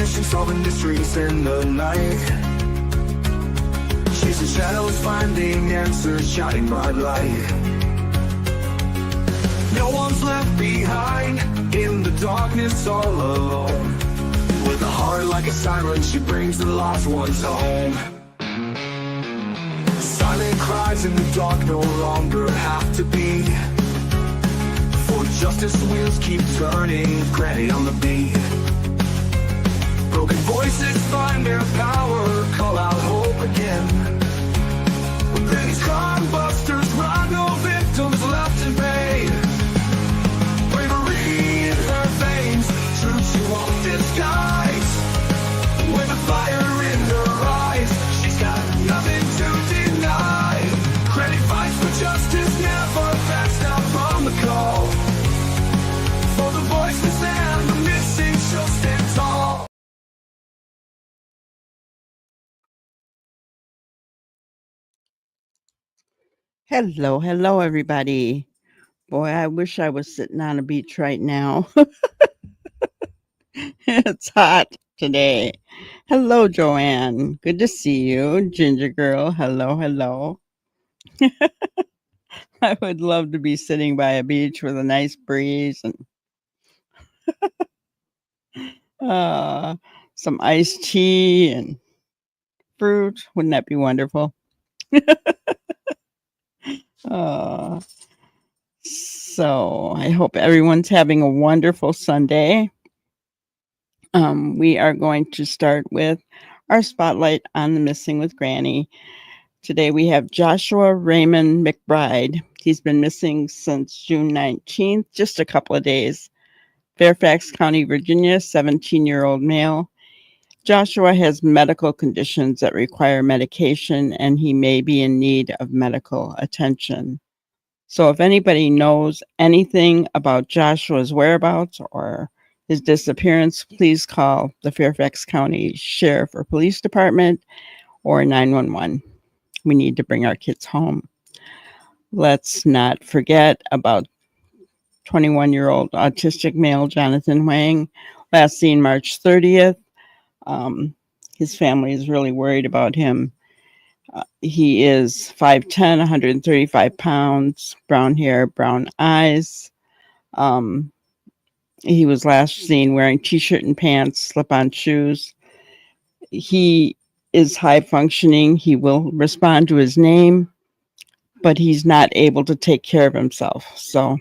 mission, solving mysteries in the night. Chasing shadows, finding answers, shining bright light. No one's left behind, in the darkness all alone. With a heart like a siren, she brings the lost ones home. Silent cries in the dark no longer have to be. For justice wheels keep turning, granny on the beat. Broken voices find their power, call out hope again. When these crime busters run, no victims left in vain. Bravery in her veins, truth she won't disguise. With a fire in her eyes, she's got nothing to deny. Granny fights for justice, never backs down from the call. For the voiceless and the missing, she'll stand tall. Hello, everybody. Boy, I wish I was sitting on a beach right now. It's hot today. Hello, Joanne. Good to see you. Ginger girl. Hello. I would love to be sitting by a beach with a nice breeze and uh, some iced tea and fruit. Wouldn't that be wonderful? Uh, so I hope everyone's having a wonderful Sunday. We are going to start with our spotlight on the missing with Granny. Today we have Joshua Raymond McBride. He's been missing since June 19th, just a couple of days. Fairfax County, Virginia, 17-year-old male. Joshua has medical conditions that require medication, and he may be in need of medical attention. So if anybody knows anything about Joshua's whereabouts or his disappearance, please call the Fairfax County Sheriff or Police Department or 911. We need to bring our kids home. Let's not forget about 21-year-old autistic male Jonathan Wang, last seen March 30th. His family is really worried about him. He is 5'10", 135 pounds, brown hair, brown eyes. He was last seen wearing t-shirt and pants, slip-on shoes. He is high functioning. He will respond to his name, but he's not able to take care of himself. So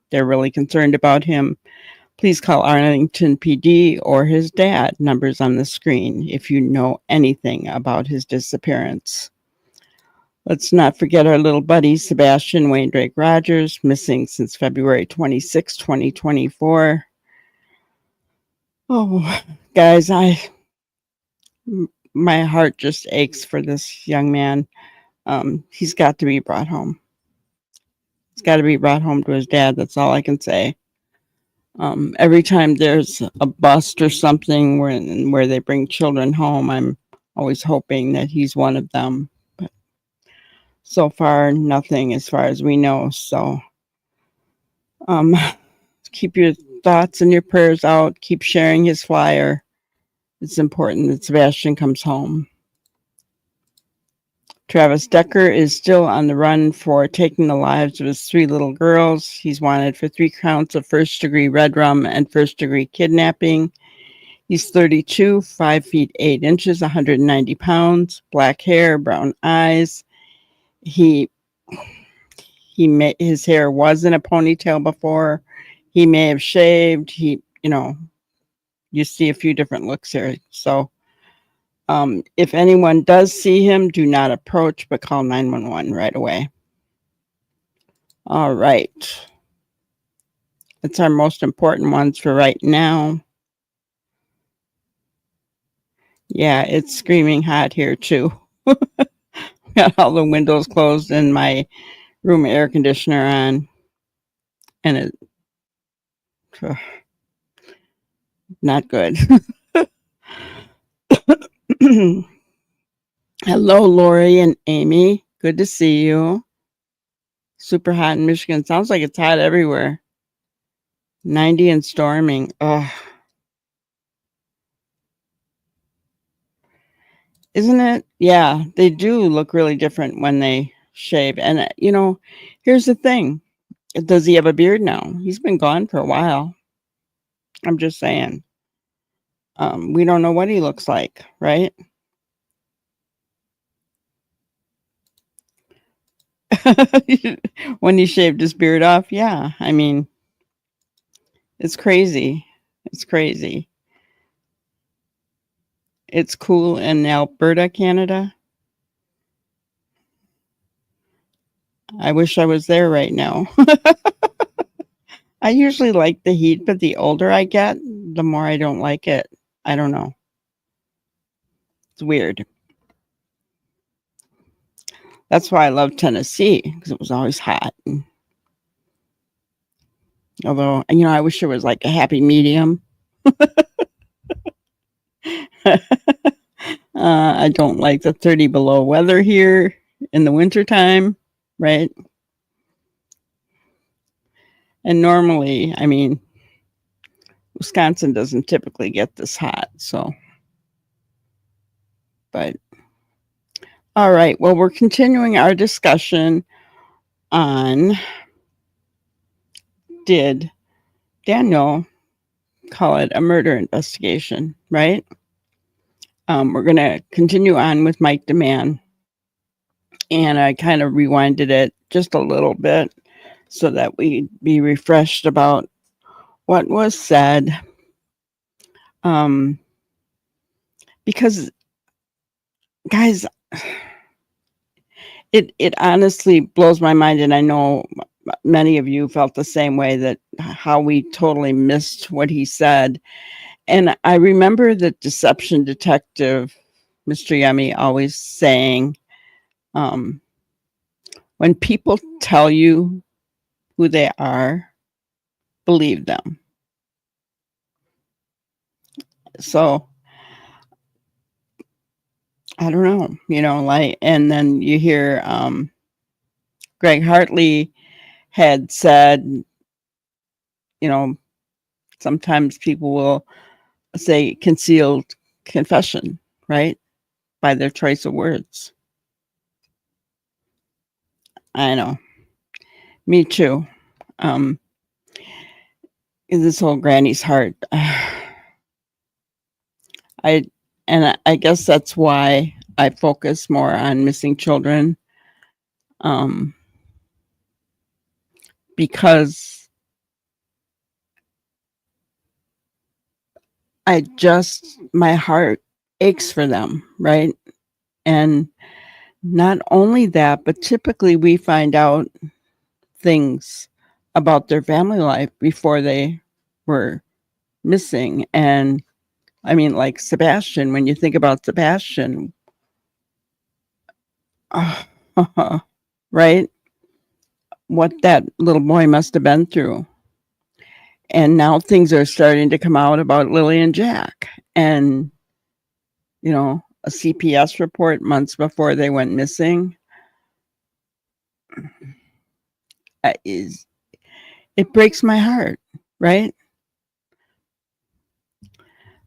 they're really concerned about him. Please call Arlington PD or his dad, numbers on the screen, if you know anything about his disappearance. Let's not forget our little buddy, Sebastian Wayne Drake Rogers, missing since February 26, 2024. Oh, guys, my heart just aches for this young man. He's got to be brought home. He's got to be brought home to his dad. That's all I can say. Every time there's a bust or something where they bring children home, I'm always hoping that he's one of them. But so far, nothing as far as we know. So keep your thoughts and your prayers out. Keep sharing his flyer. It's important that Sebastian comes home. Travis Decker is still on the run for taking the lives of his 3 little girls. He's wanted for 3 counts of first-degree red rum and first-degree kidnapping. He's 32, 5 feet 8 inches, 190 pounds, black hair, brown eyes. His hair was in a ponytail before. He may have shaved. You see a few different looks here. So if anyone does see him, do not approach, but call 911 right away. All right. That's our most important ones for right now. Yeah, it's screaming hot here too. Got all the windows closed and my room air conditioner on. And not good. Hello, Lori and Amy. Good to see you. Super hot in Michigan. Sounds like it's hot everywhere. 90 and storming. Ugh. Isn't it? Yeah, they do look really different when they shave. And, here's the thing. Does he have a beard now? He's been gone for a while. I'm just saying. We don't know what he looks like, right? When he shaved his beard off, yeah. I mean, it's crazy. It's crazy. It's cool in Alberta, Canada. I wish I was there right now. I usually like the heat, but the older I get, the more I don't like it. I don't know. It's weird. That's why I love Tennessee because it was always hot. Although, I wish there was like a happy medium. I don't like the 30 below weather here in the wintertime, right? And normally, Wisconsin doesn't typically get this hot. So, but all right. Well, we're continuing our discussion on did Daniel call it a murder investigation, right? We're going to continue on with Mike DeMann. And I kind of rewinded it just a little bit so that we'd be refreshed about what was said. Because, guys, it honestly blows my mind, and I know many of you felt the same way, that how we totally missed what he said. And I remember the deception detective, Mr. Yummy, always saying, when people tell you who they are, believe them. So I don't know, and then you hear Greg Hartley had said, sometimes people will say concealed confession, right? By their choice of words. I know. Me too. This whole Granny's heart. I guess that's why I focus more on missing children. Because my heart aches for them, right? And not only that, but typically we find out things about their family life before they were missing. And like Sebastian, when you think about Sebastian, right? What that little boy must have been through. And now things are starting to come out about Lily and Jack. And, a CPS report months before they went missing it breaks my heart, right?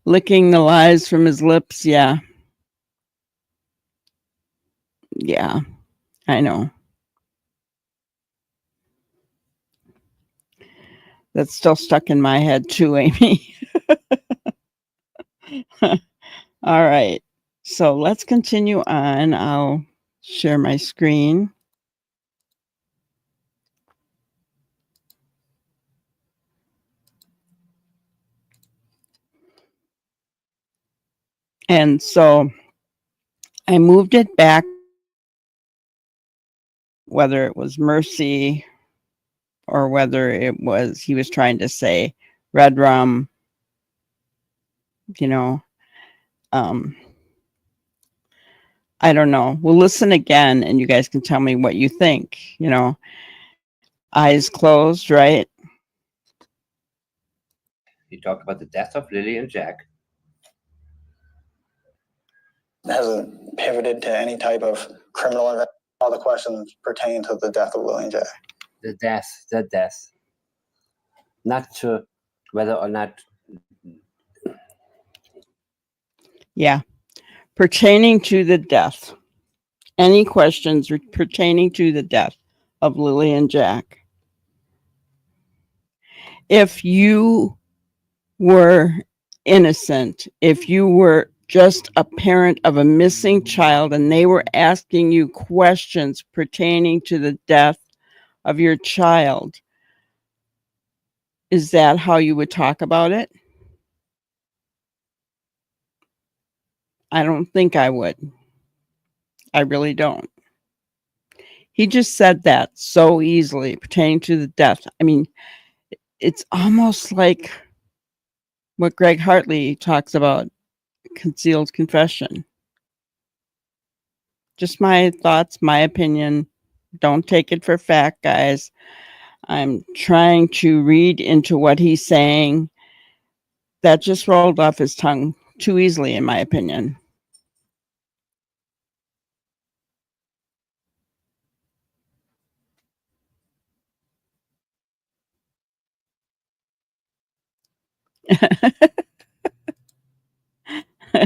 Licking the lies from his lips. Yeah. Yeah, I know. That's still stuck in my head too, Amy. All right. So let's continue on. I'll share my screen. And so I moved it back, whether it was mercy or whether it was he was trying to say red rum, I don't know. We'll listen again and you guys can tell me what you think, eyes closed, right? You talk about the death of Lily and Jack. Hasn't pivoted to any type of criminal event. All the questions pertain to the death of Lily and Jack. The death. Not to whether or not. Yeah. pertaining to the death. Any questions pertaining to the death of Lily and Jack? If you were innocent, if you were just a parent of a missing child and they were asking you questions pertaining to the death of your child, is that how you would talk about it? I don't think I would. I really don't. He just said that so easily pertaining to the death. I mean, it's almost like what Greg Hartley talks about, concealed confession. Just my thoughts, my opinion. Don't take it for fact, guys. I'm trying to read into what he's saying. That just rolled off his tongue too easily, in my opinion.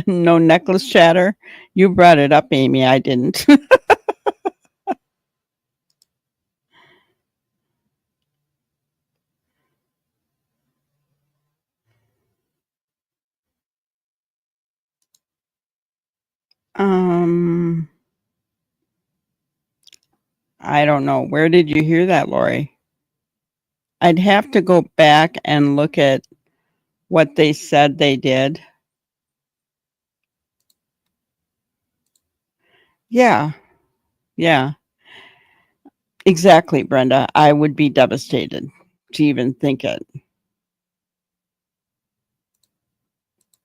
No necklace chatter. You brought it up, Amy. I didn't. I don't know. Where did you hear that, Lori? I'd have to go back and look at what they said they did. Yeah. Yeah. Exactly, Brenda. I would be devastated to even think it.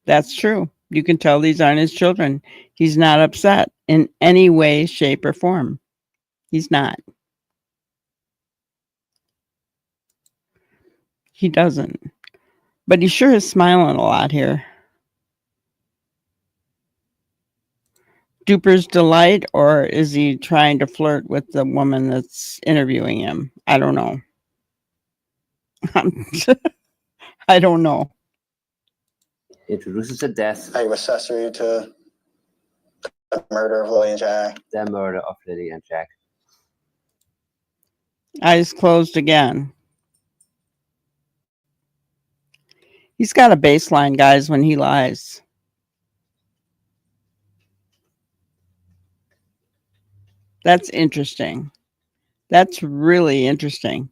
That's true. You can tell these aren't his children. He's not upset in any way, shape, or form. He's not. He doesn't. But he sure is smiling a lot here. Duper's delight, or is he trying to flirt with the woman that's interviewing him? I don't know. I don't know. Introduces the death, A accessory to the murder of Lily and Jack. the murder of Lily and Jack. Eyes closed again. He's got a baseline, guys, when he lies. That's interesting. That's really interesting.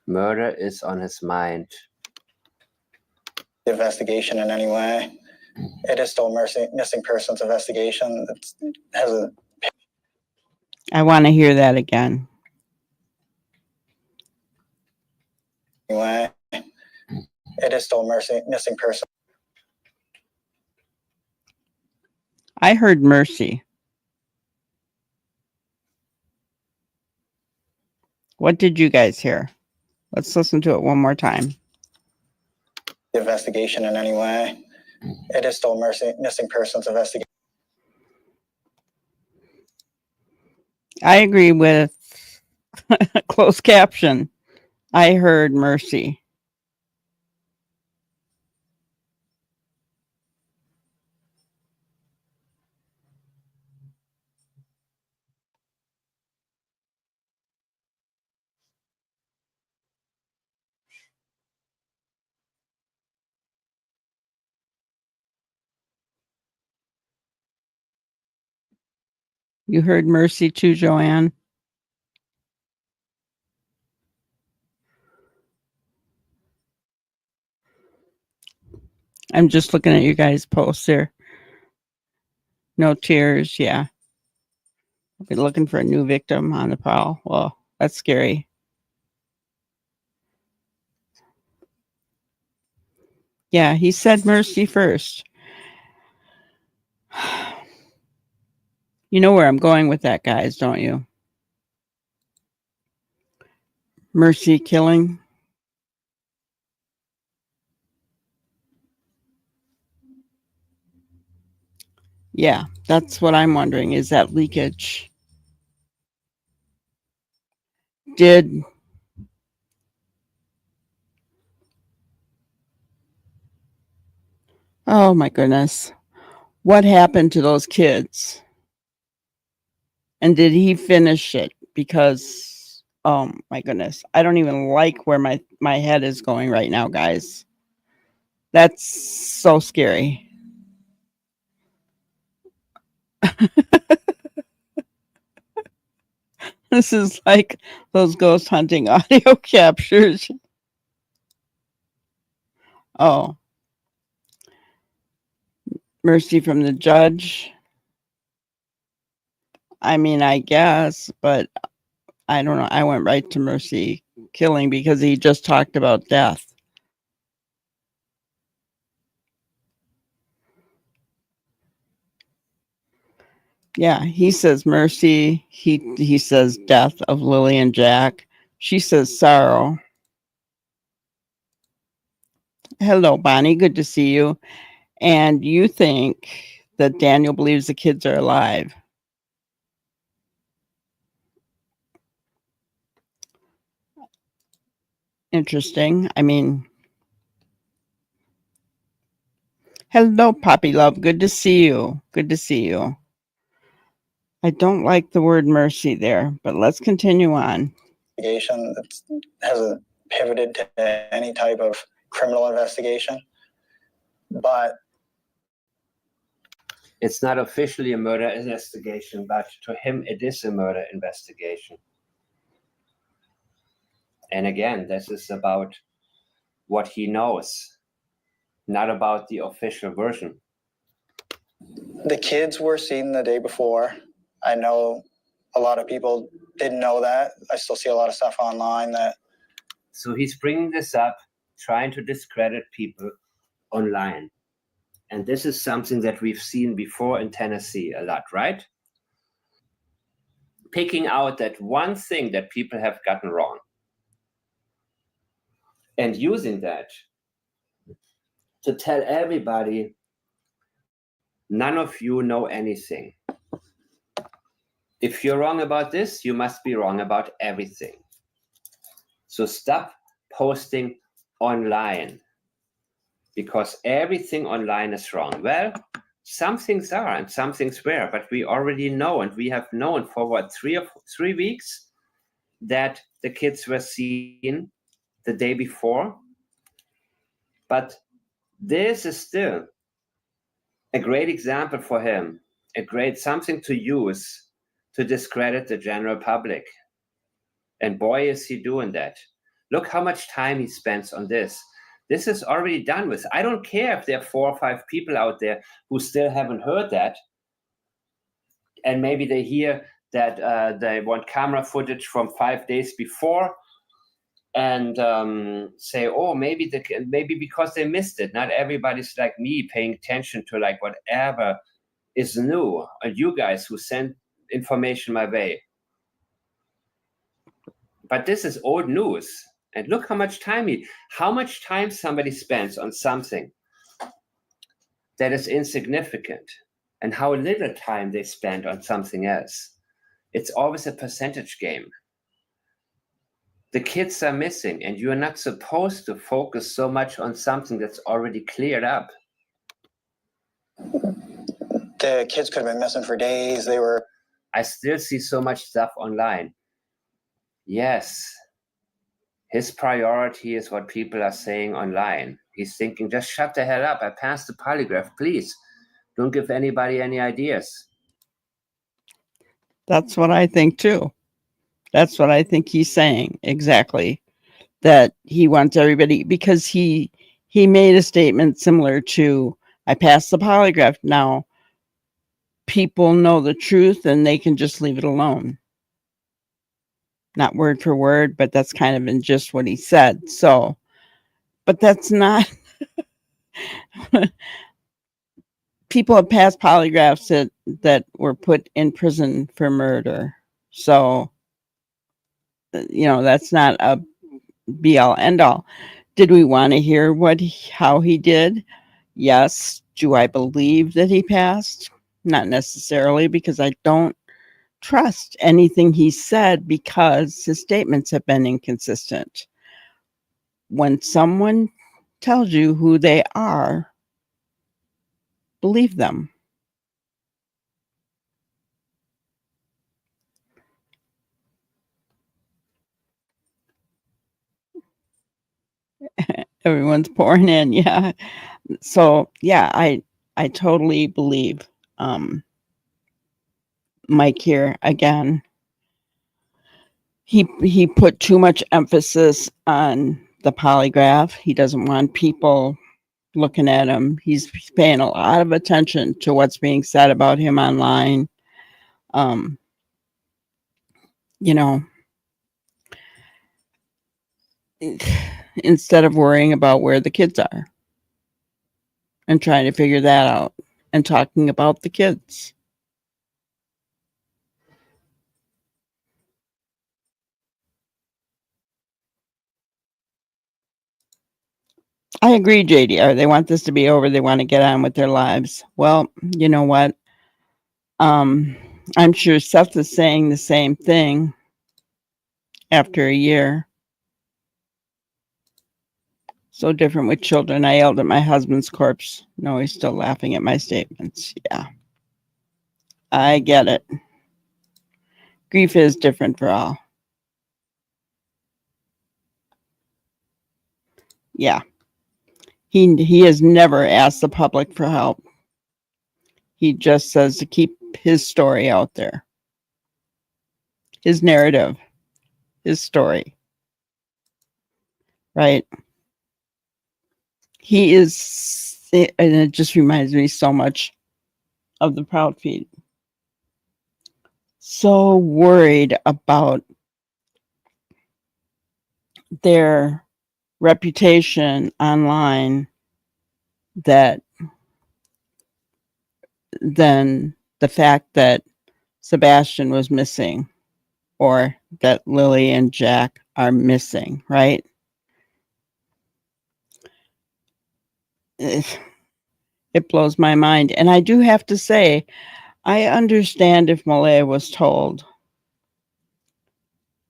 Murder is on his mind. The investigation in any way. It is still missing persons investigation. It has a I want to hear that again. way. It is still missing person. I heard mercy. What did you guys hear? Let's listen to it one more time. The investigation in any way. It is still missing persons investigation. I agree with closed caption. I heard mercy. You heard mercy too, Joanne? I'm just looking at you guys' posts here. No tears, yeah. I'll be looking for a new victim on the prowl. Well, that's scary. Yeah, he said mercy first. You know where I'm going with that, guys, don't you? Mercy killing. Yeah, that's what I'm wondering. Is that leakage? Did Oh my goodness. What happened to those kids? And did he finish it? Because, oh my goodness, I don't even like where my head is going right now, guys. That's so scary. This is like those ghost hunting audio captures. Oh, mercy from the judge. I mean, I guess, but I don't know. I went right to mercy killing because he just talked about death. Yeah, he says mercy. He says death of Lily and Jack. She says sorrow. Hello, Bonnie. Good to see you. And you think that Daniel believes the kids are alive. Interesting. I mean, hello, Poppy Love. Good to see you. Good to see you. I don't like the word mercy there, but let's continue on. Investigation that hasn't pivoted to any type of criminal investigation, but It's not officially a murder investigation, but to him it is a murder investigation. And again, this is about what he knows, not about the official version. the kids were seen the day before. I know a lot of people didn't know that. I still see a lot of stuff online that. So he's bringing this up, trying to discredit people online. And this is something that we've seen before in Tennessee a lot, right? Picking out that one thing that people have gotten wrong and using that to tell everybody, none of you know anything. If you're wrong about this, you must be wrong about everything. So stop posting online because everything online is wrong. Well, some things are and some things were, but we already know, and we have known for what, 3 weeks that the kids were seen the day before. But this is still a great example for him, a great something to use to discredit the general public. And boy, is he doing that. Look how much time he spends on this. This is already done with. I don't care if there are 4 or 5 people out there who still haven't heard that. And maybe they hear that they want camera footage from 5 days before and say, oh, maybe because they missed it. Not everybody's like me paying attention to like whatever is new. And you guys who send information my way. But this is old news. And look how much time somebody spends on something that is insignificant and how little time they spend on something else. It's always a percentage game. The kids are missing, and you're not supposed to focus so much on something that's already cleared up. The kids could have been missing for days. I still see so much stuff online. Yes, his priority is what people are saying online. He's thinking, just shut the hell up. I passed the polygraph, please. Don't give anybody any ideas. That's what I think too. That's what I think he's saying exactly. That he wants everybody, because he made a statement similar to, I passed the polygraph. Now people know the truth and they can just leave it alone. Not word for word, but that's kind of in just what he said. So, but that's not. People have passed polygraphs that were put in prison for murder. So, that's not a be all end all. Did we want to hear how he did? Yes. Do I believe that he passed? Not necessarily, because I don't trust anything he said because his statements have been inconsistent. When someone tells you who they are, believe them. Everyone's pouring in, yeah. So yeah, I totally believe Mike here again. He put too much emphasis on the polygraph. He doesn't want people looking at him. He's paying a lot of attention to what's being said about him online. You know, instead of worrying about where the kids are and trying to figure that out and talking about the kids. I agree, JDR. They want this to be over. They want to get on with their lives. Well, you know what? I'm sure Seth is saying the same thing after a year. So different with children. I yelled at my husband's corpse. No, he's still laughing at my statements. Yeah. I get it. Grief is different for all. Yeah. He has never asked the public for help. He just says to keep his story out there. His narrative, his story. Right? He is, and it just reminds me so much of the Proud Feet. So worried about their reputation online that than the fact that Sebastian was missing or that Lily and Jack are missing, right? It blows my mind. And I do have to say, I understand if Malaya was told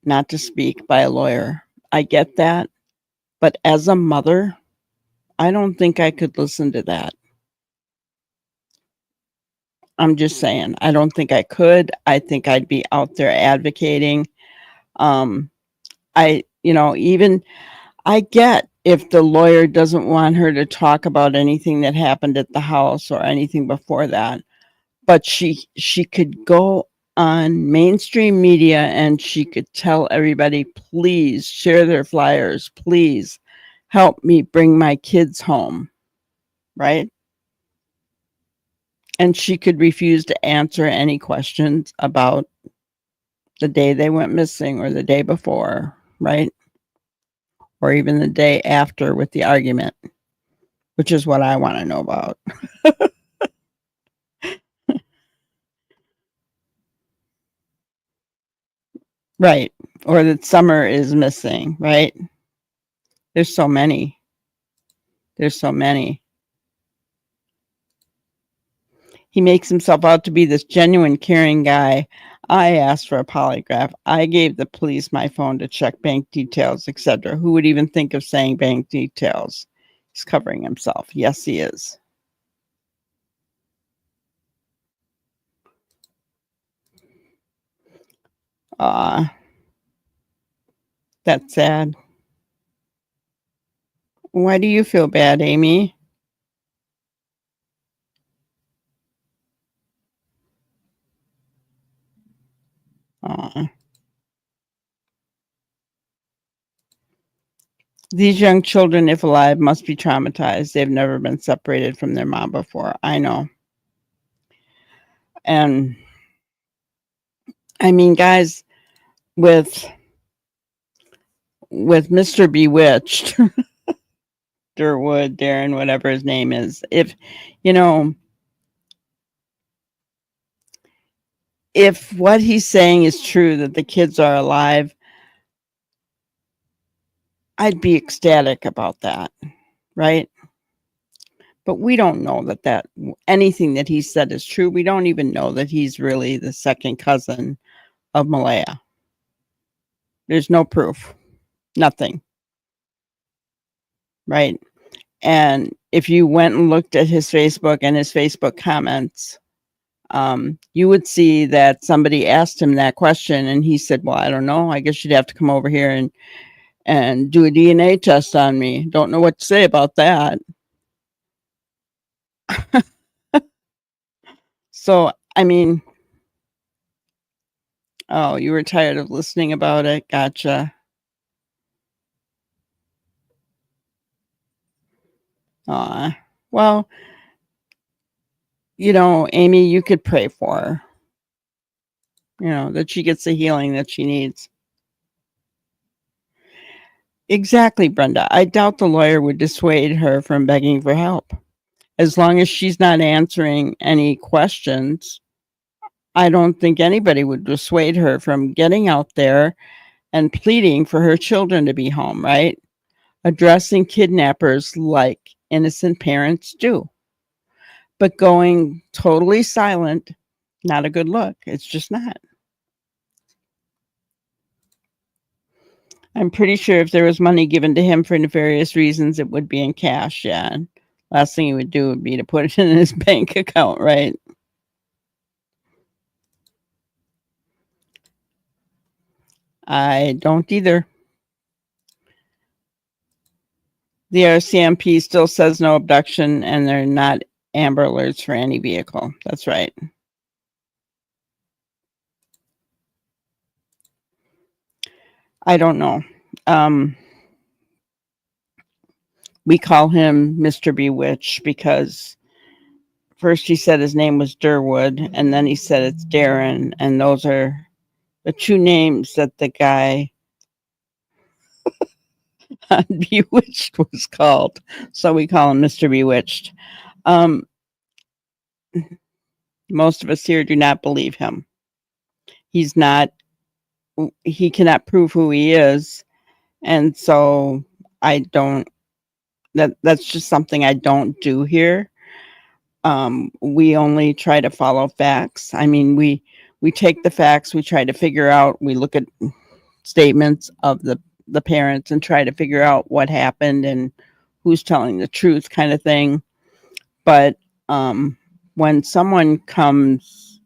not to speak by a lawyer. I get that. But as a mother, I don't think I could listen to that. I'm just saying, I don't think I could. I think I'd be out there advocating. Even I get if the lawyer doesn't want her to talk about anything that happened at the house or anything before that, but she could go on mainstream media and she could tell everybody, please share their flyers, please help me bring my kids home, right? And she could refuse to answer any questions about the day they went missing or the day before, right? Or even the day after with the argument, which is what I want to know about. Right. Or that Summer is missing, right? There's so many. There's so many. He makes himself out to be this genuine, caring guy. I asked for a polygraph. I gave the police my phone to check bank details, etc. Who would even think of saying bank details? He's covering himself. Yes, he is. That's sad. Why do you feel bad, Amy? These young children, if alive, must be traumatized. They've never been separated from their mom before. I know. And I mean, guys, with Mr. Bewitched, Durwood, Darren, whatever his name is, if what he's saying is true, that the kids are alive, I'd be ecstatic about that, right? But we don't know that anything that he said is true. We don't even know that he's really the second cousin of Malaya. There's no proof. Nothing. Right? And if you went and looked at his Facebook and his Facebook comments, you would see that somebody asked him that question and he said, well, I don't know. I guess you'd have to come over here and do a DNA test on me. Don't know what to say about that. So, I mean, oh, you were tired of listening about it. Gotcha. Well, Amy, you could pray for her, that she gets the healing that she needs. Exactly, Brenda. I doubt the lawyer would dissuade her from begging for help. As long as she's not answering any questions, I don't think anybody would dissuade her from getting out there and pleading for her children to be home, right? Addressing kidnappers like innocent parents do. But going totally silent, not a good look. It's just not. I'm pretty sure if there was money given to him for nefarious reasons, it would be in cash. Yeah. And last thing he would do would be to put it in his bank account, right? I don't either. The RCMP still says no abduction and they're not Amber Alerts for any vehicle. That's right. I don't know. We call him Mr. Bewitched because first he said his name was Durwood and then he said it's Darren. And those are the two names that the guy on Bewitched was called. So we call him Mr. Bewitched. Most of us here do not believe him. He cannot prove who he is. And so that's just something I don't do here. We only try to follow facts. I mean, we take the facts, we try to figure out, we look at statements of the parents and try to figure out what happened and who's telling the truth kind of thing. But when someone comes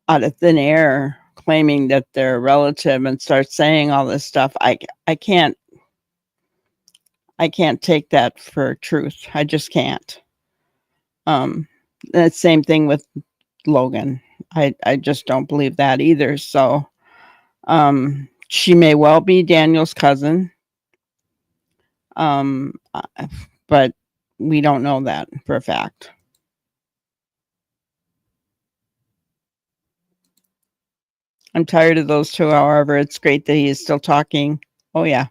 out of thin air claiming that they're a relative and starts saying all this stuff, I can't take that for truth. I just can't. The same thing with Logan. I just don't believe that either. So she may well be Daniel's cousin. But we don't know that for a fact. I'm tired of those two. However, it's great that he is still talking. Oh, yeah.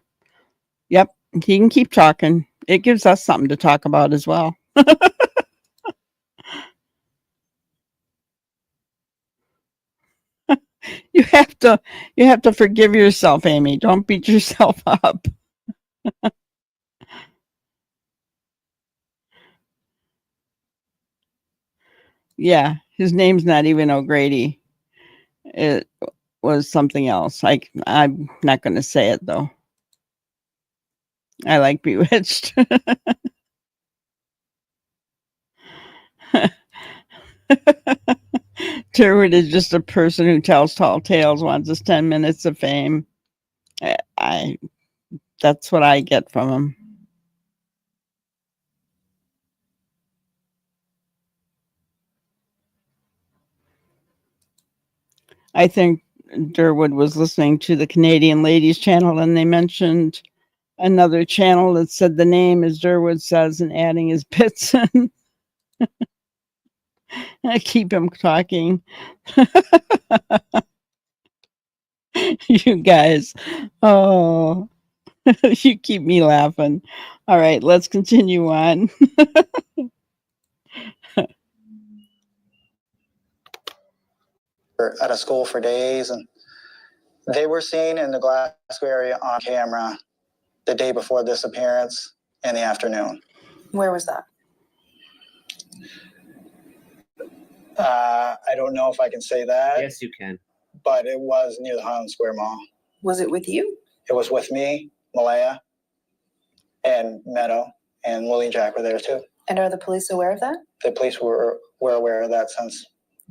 Yep. He can keep talking. It gives us something to talk about as well. You have to forgive yourself, Amy. Don't beat yourself up. Yeah, his name's not even O'Grady. It was something else. I'm not going to say it though. I like Bewitched. Turwood is just a person who tells tall tales, wants his 10 minutes of fame. That's what I get from him. I think Durwood was listening to the Canadian Ladies channel and they mentioned another channel that said the name, as Durwood says, and adding his bits in. I keep him talking. You guys. Oh, you keep me laughing. All right, let's continue on. At a school for days, and they were seen in the Glasgow area on camera the day before this appearance in the afternoon. Where was that? I don't know if I can say that. Yes, you can. But it was near the Highland Square Mall. Was it with you? It was with me, Malaya, and Meadow, and Willie and Jack were there too. And are the police aware of that? The police were aware of that since.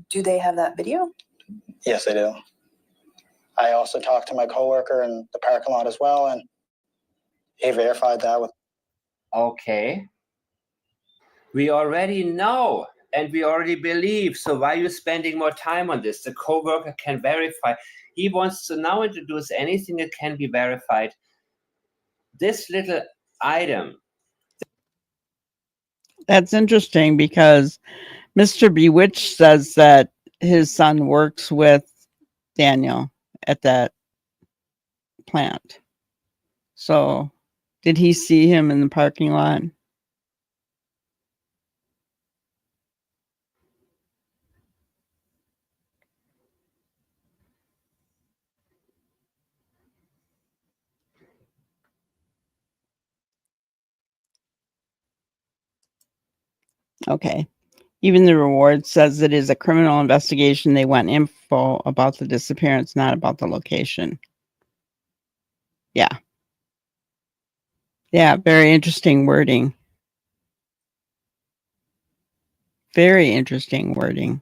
Do they have that video? Yes, they do. I also talked to my coworker in the parking lot as well, and he verified that with. Okay. We already know and we already believe. So why are you spending more time on this? The coworker can verify. He wants to now introduce anything that can be verified. This little item. That's interesting because Mr. Bewitched says that his son works with Daniel at that plant. So did he see him in the parking lot? Okay. Even the reward says it is a criminal investigation. They want info about the disappearance, not about the location. Yeah. Yeah, very interesting wording. Very interesting wording.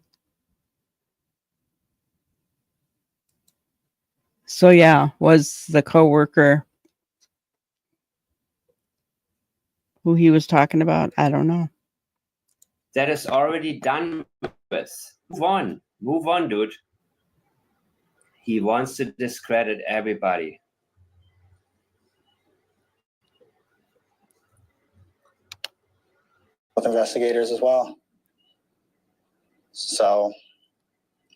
So yeah, was the coworker who he was talking about? I don't know. That is already done with. Move on, dude. He wants to discredit everybody. With investigators as well. So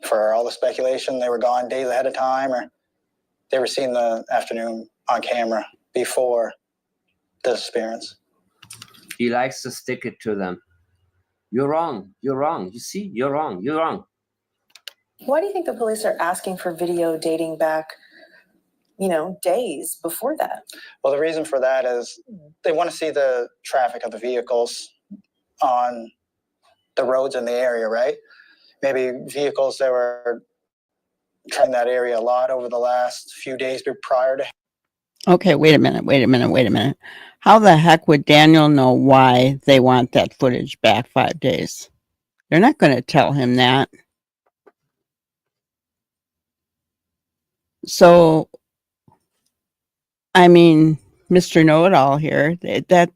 for all the speculation, they were gone days ahead of time, or they were seen the afternoon on camera before the disappearance. He likes to stick it to them. You're wrong. You're wrong. You see, you're wrong. You're wrong. Why do you think the police are asking for video dating back, days before that? Well, the reason for that is they want to see the traffic of the vehicles on the roads in the area, right? Maybe vehicles that were trying that area a lot over the last few days prior to. Okay, wait a minute. How the heck would Daniel know why they want that footage back 5 days? They're not going to tell him that. So, I mean, Mr. Know-It-All here, they're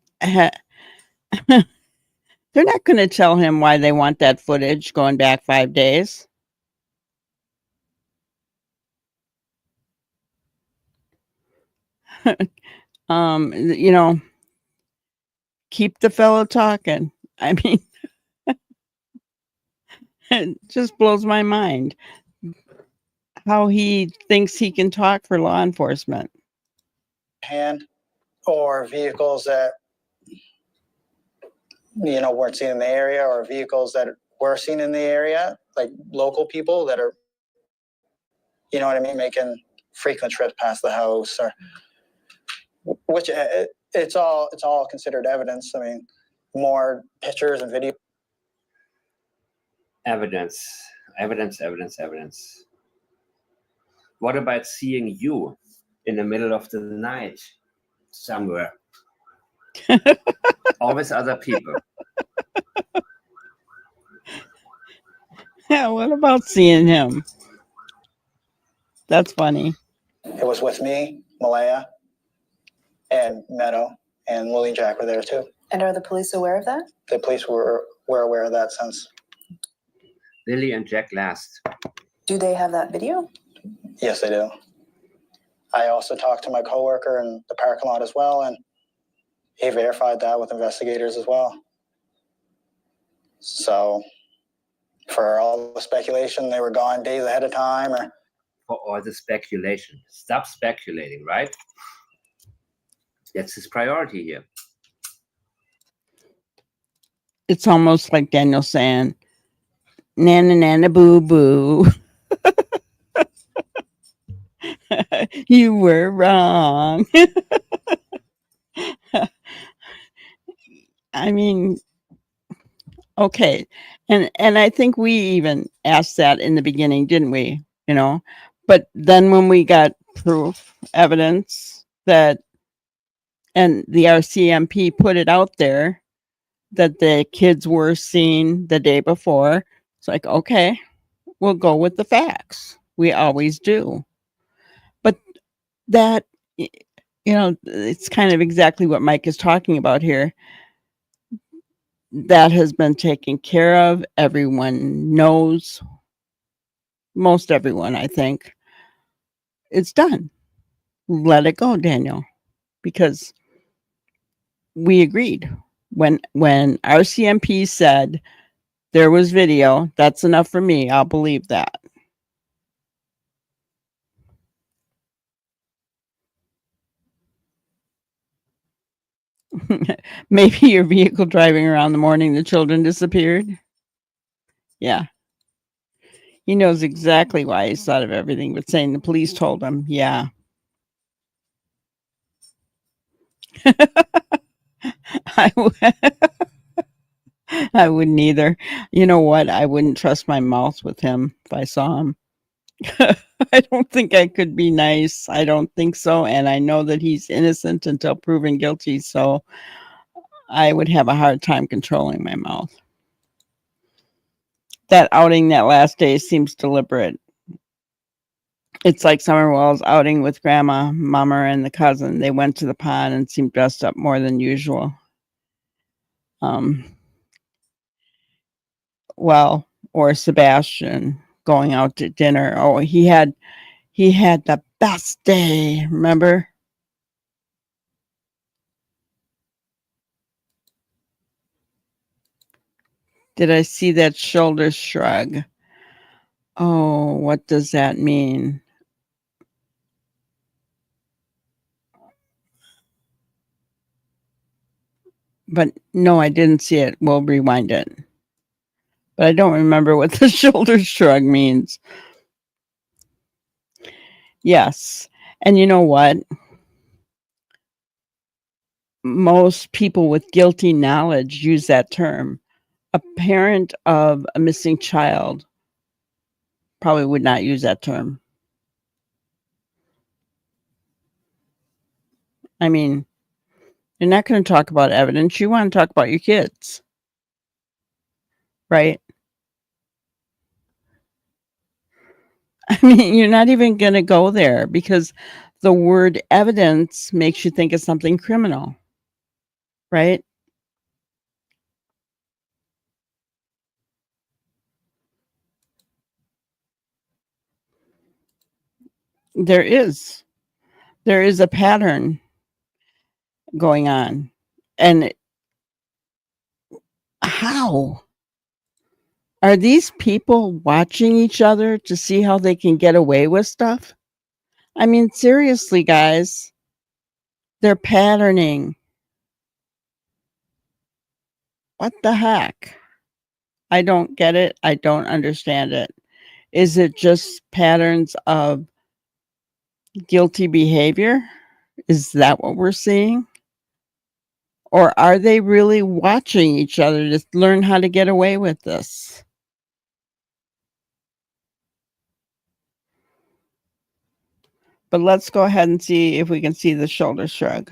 not going to tell him why they want that footage going back 5 days. Keep the fellow talking. I mean, it just blows my mind how he thinks he can talk for law enforcement. Hand or vehicles that weren't seen in the area, or vehicles that were seen in the area, like local people that are, you know what I mean, making frequent trips past the house, or which it's all considered evidence. I mean, more pictures and video. Evidence. What about seeing you in the middle of the night somewhere? Always other people. Yeah, what about seeing him? That's funny. It was with me, Malaya, and Meadow, and Willie and Jack were there too. And are the police aware of that? The police were aware of that since. Lily and Jack last. Do they have that video? Yes, they do. I also talked to my coworker in the parking lot as well, and he verified that with investigators as well. So for all the speculation, they were gone days ahead of time, or. For all the speculation. Stop speculating, right? That's his priority here. It's almost like Daniel saying, "Nana, nana, boo, boo." You were wrong. I mean, okay. And I think we even asked that in the beginning, didn't we? But then when we got proof, evidence that And the RCMP put it out there that the kids were seen the day before. It's like, okay, we'll go with the facts. We always do. But that, it's kind of exactly what Mike is talking about here. That has been taken care of. Everyone knows, most everyone, I think. It's done. Let it go, Daniel, because we agreed. When RCMP said there was video, that's enough for me. I'll believe that. Maybe your vehicle driving around the morning, the children disappeared. Yeah. He knows exactly why he's thought of everything, but saying the police told him, yeah. I wouldn't either. You know what? I wouldn't trust my mouth with him if I saw him. I don't think I could be nice. I don't think so. And I know that he's innocent until proven guilty. So I would have a hard time controlling my mouth. That outing that last day seems deliberate. It's like Summerwell's outing with Grandma, Mama, and the cousin. They went to the pond and seemed dressed up more than usual. Well, or Sebastian going out to dinner. Oh, he had the best day. Remember? Did I see that shoulder shrug? Oh, what does that mean? But no, I didn't see it. We'll rewind it. But I don't remember what the shoulder shrug means. Yes. And you know what? Most people with guilty knowledge use that term. A parent of a missing child probably would not use that term. I mean, you're not going to talk about evidence. You want to talk about your kids, right? I mean, you're not even going to go there because the word evidence makes you think of something criminal, right? There is a pattern going on. And how are these people watching each other to see how they can get away with stuff? I mean, seriously, guys, they're patterning. What the heck? I don't get it. I don't understand it. Is it just patterns of guilty behavior? Is that what we're seeing? Or are they really watching each other to learn how to get away with this? But let's go ahead and see if we can see the shoulder shrug.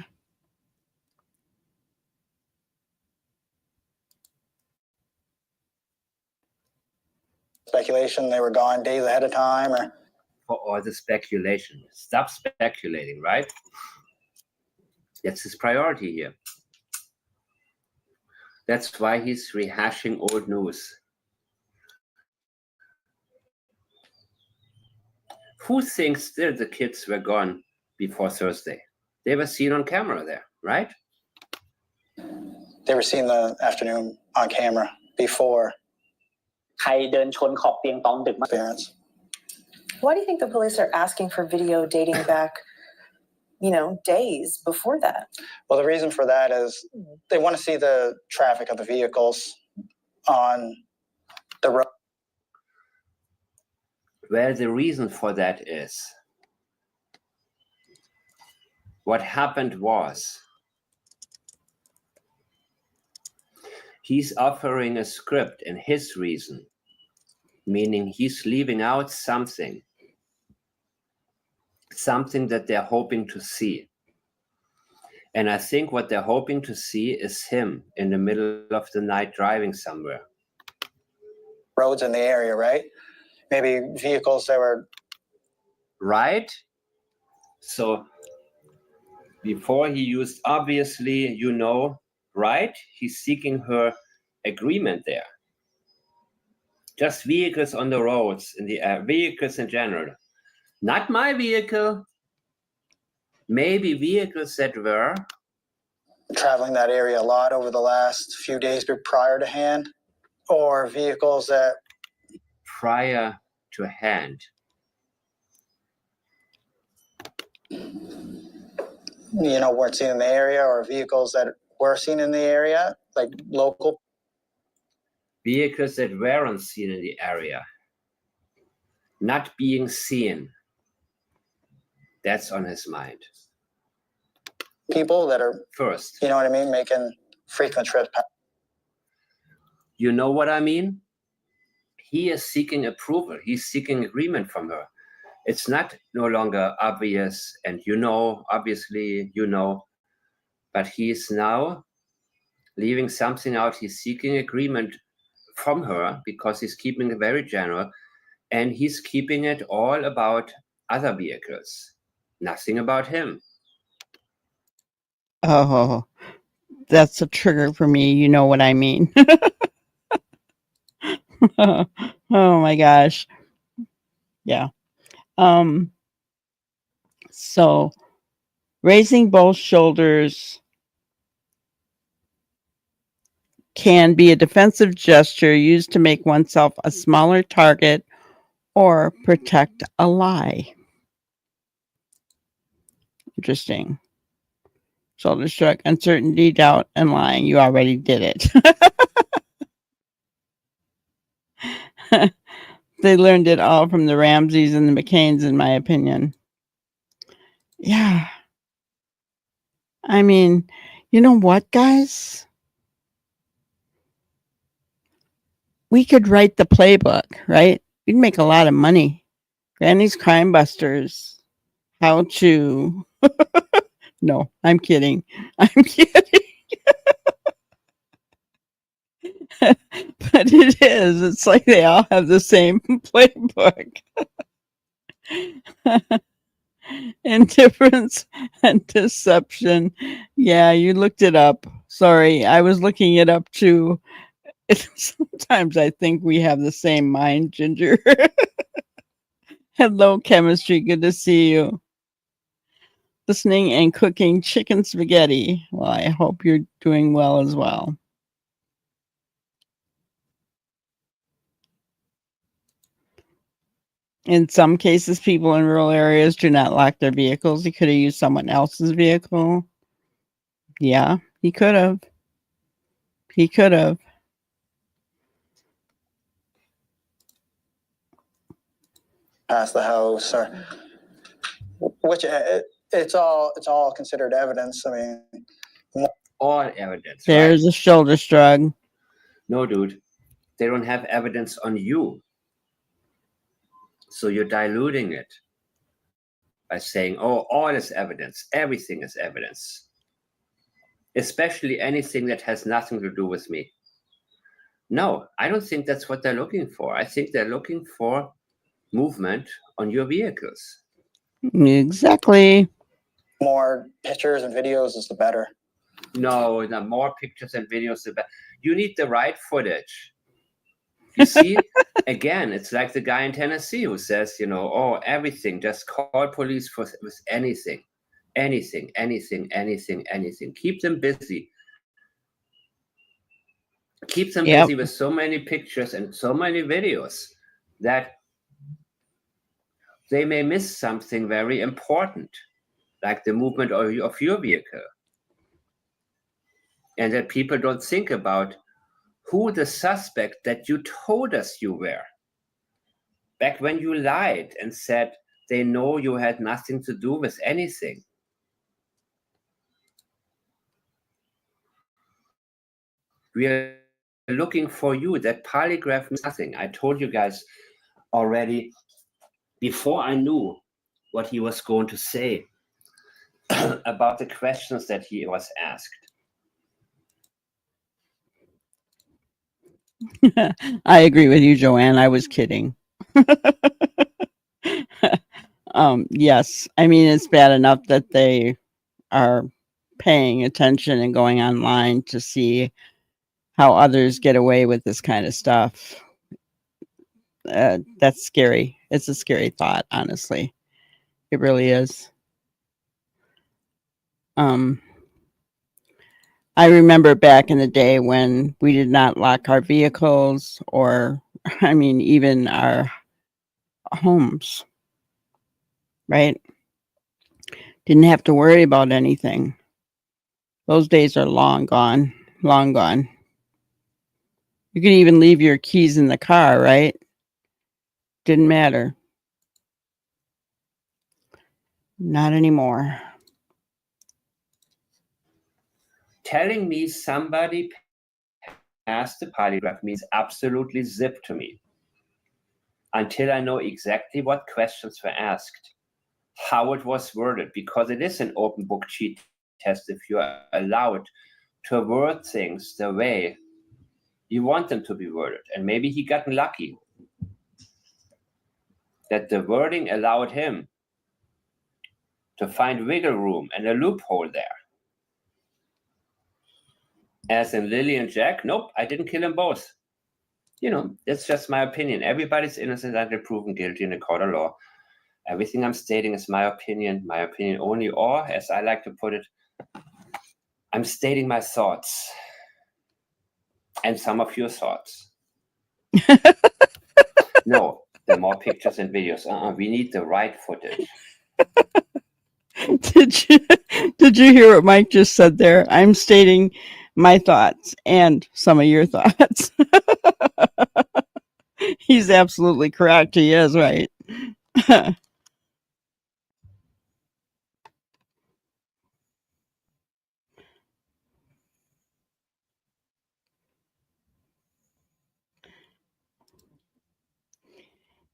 Speculation, they were gone days ahead of time, or For all the speculation. Stop speculating, right? That's his priority here. That's why he's rehashing old news. Who thinks still the kids were gone before Thursday? They were seen on camera there, right? they were seen the afternoon on camera before ใครเดินชนขอบเตียงตอนดึกมาก parents. Why do you think the police are asking for video dating back, days before that? Well, the reason for that is they want to see the traffic of the vehicles on the road. Well, the reason for that is what happened was he's offering a script, and his reason, meaning he's leaving out something that they're hoping to see. And I think what they're hoping to see is him in the middle of the night driving somewhere. Roads in the area, right? Maybe vehicles that were Right? So before he used, obviously, right? He's seeking her agreement there. Just vehicles on the roads, in the vehicles in general. Not my vehicle. Maybe vehicles that were traveling that area a lot over the last few days prior to hand, or vehicles that prior to hand. weren't seen in the area, or vehicles that were seen in the area, like local. Vehicles that weren't seen in the area. Not being seen. That's on his mind. People that are First. You know what I mean? Making frequent trips. You know what I mean? He is seeking approval. He's seeking agreement from her. It's not no longer obvious, and obviously, but he's now leaving something out. He's seeking agreement from her because he's keeping it very general, and he's keeping it all about other vehicles, nothing about him. Oh, that's a trigger for me. You know what I mean? Oh my gosh. Yeah. So raising both shoulders can be a defensive gesture used to make oneself a smaller target or protect a lie. Interesting. Shoulder shrug, uncertainty, doubt, and lying. You already did it. They learned it all from the Ramseys and the McCains, in my opinion. Yeah. I mean, you know what, guys? We could write the playbook, right? We'd make a lot of money. Granny's Crime Busters. How to... No, I'm kidding. I'm kidding. But it is. It's like they all have the same playbook. Indifference and deception. Yeah, you looked it up. Sorry, I was looking it up too. Sometimes I think we have the same mind, Ginger. Hello, chemistry. Good to see you. Listening and cooking chicken spaghetti. Well, I hope you're doing well as well. In some cases, people in rural areas do not lock their vehicles. He could have used someone else's vehicle. Yeah, he could have. He could have. Past the house, or which it's all considered evidence. I mean, All evidence. There's right? a shoulder shrug. No, dude. They don't have evidence on you. So you're diluting it by saying, oh, all is evidence. Everything is evidence. Especially anything that has nothing to do with me. No, I don't think that's what they're looking for. I think they're looking for movement on your vehicles. Exactly. more pictures and videos is the better. No, the more pictures and videos, the better. You need the right footage. You see, again, it's like the guy in Tennessee who says, oh, everything, just call police with anything. Anything. Keep them busy. Keep them busy with so many pictures and so many videos that they may miss something very important, like the movement of your vehicle. And that people don't think about who the suspect that you told us you were. Back when you lied and said they know you had nothing to do with anything. We are looking for you. That polygraph means nothing. I told you guys already before I knew what he was going to say. about the questions that he was asked. I agree with you, Joanne. I was kidding. Yes, I mean, it's bad enough that they are paying attention and going online to see how others get away with this kind of stuff. That's scary. It's a scary thought, honestly. It really is. I remember back in the day when we did not lock our vehicles or, I mean, even our homes, right? Didn't have to worry about anything. Those days are long gone, long gone. You could even leave your keys in the car, right? Didn't matter. Not anymore. Telling me somebody passed the polygraph means absolutely zip to me until I know exactly what questions were asked, how it was worded, because it is an open book cheat test if you are allowed to word things the way you want them to be worded. And maybe he got lucky that the wording allowed him to find wiggle room and a loophole there. As in Lily and Jack, nope, I didn't kill them both. You know, that's just my opinion. Everybody's innocent until proven guilty in a court of law. Everything I'm stating is my opinion only, or as I like to put it, I'm stating my thoughts and some of your thoughts. No, there are more pictures and videos. We need the right footage. Did you hear what Mike just said there? I'm stating my thoughts and some of your thoughts. He's absolutely correct. He is right.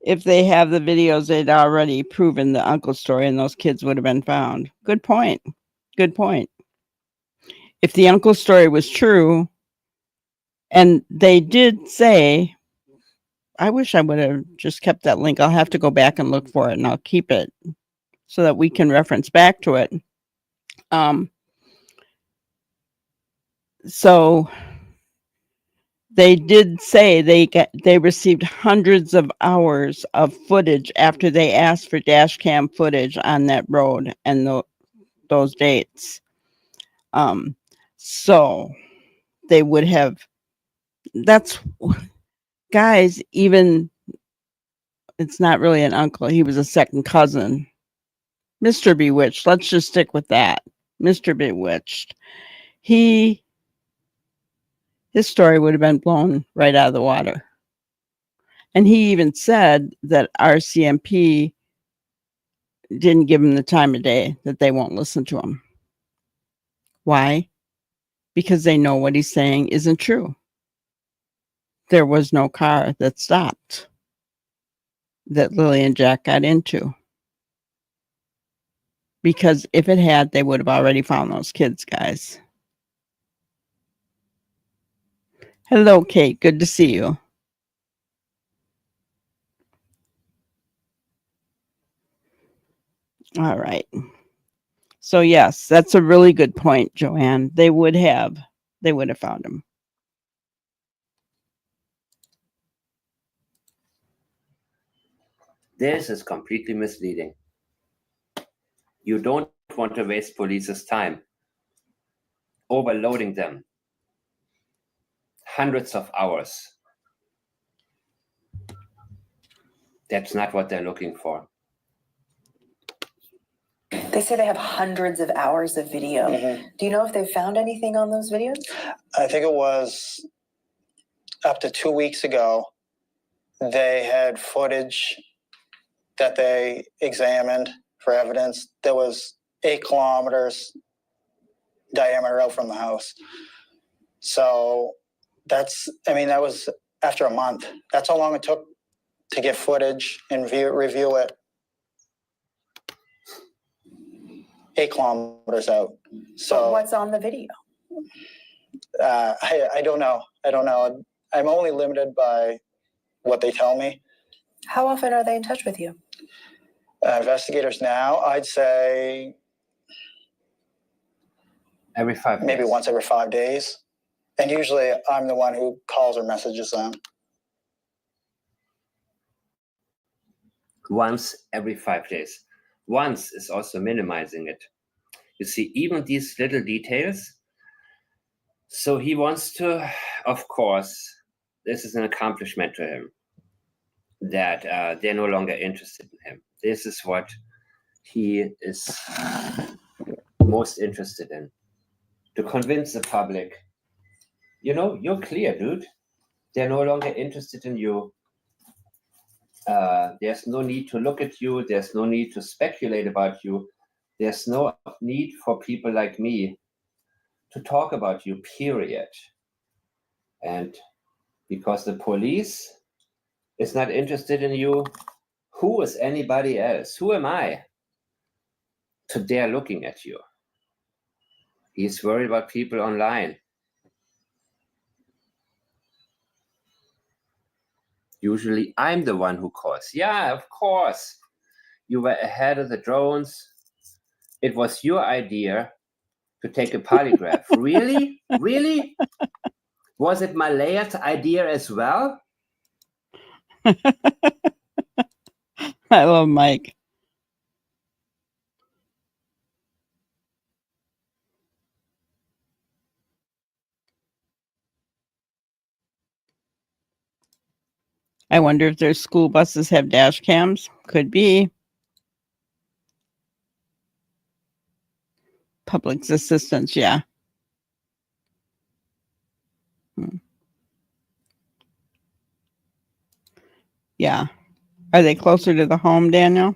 If they have the videos, they'd already proven the uncle story and those kids would have been found. Good point. Good point. If the uncle story was true, and they did say, I wish I would have just kept that link. I'll have to go back and look for it and I'll keep it so that we can reference back to it. So they did say they received hundreds of hours of footage after they asked for dash cam footage on that road and those dates. So they would have, that's, guys, even, it's not really an uncle, he was a second cousin. Mr. Bewitched, let's just stick with that. Mr. Bewitched. His story would have been blown right out of the water. And he even said that RCMP didn't give him the time of day, that they won't listen to him. Why? Because they know what he's saying isn't true. There was no car that stopped that Lily and Jack got into. Because if it had, they would have already found those kids, guys. Hello, Kate. Good to see you. All right. So yes, that's a really good point, Joanne. They would have found him. This is completely misleading. You don't want to waste police's time, overloading them. Hundreds of hours. That's not what they're looking for. They say they have hundreds of hours of video. Mhm. Do you know if they found anything on those videos? I think it was up to 2 weeks ago, they had footage that they examined for evidence that was 8 kilometers diameter out from the house. So that was after a month. That's how long it took to get footage and review it. 8 kilometers out. But So what's on the video? I don't know. I don't know. I'm only limited by what they tell me. How often are they in touch with you? Investigators now, I'd say Every 5 days. maybe once every 5 days. And usually I'm the one who calls or messages them. Once every 5 days. Once is also minimizing it. You see, even these little details. So he wants to, of course, this is an accomplishment to him, that they're no longer interested in him. This is what he is most interested in. To convince the public, you know, you're clear, dude. They're no longer interested in you. There's no need to look at you. There's no need to speculate about you. There's no need for people like me to talk about you, period. And because the police is not interested in you, who is anybody else? Who am I to dare looking at you? He's worried about people online. Usually I'm the one who calls. Yeah, of course. You were ahead of the drones. It was your idea to take a polygraph. Really? Really? Was it Malaya's idea as well? I love Mike. I wonder if their school buses have dash cams. Could be. Public assistance, yeah. Yeah. Are they closer to the home, Daniel?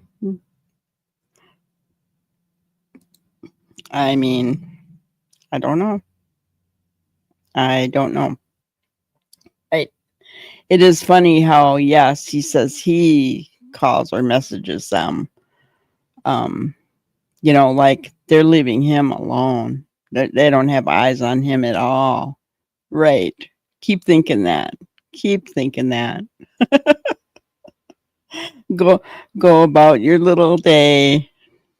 I mean, I don't know. I don't know. It is funny how, yes, he says he calls or messages them. You know, like they're leaving him alone. They don't have eyes on him at all. Right. Keep thinking that. Keep thinking that. Go about your little day,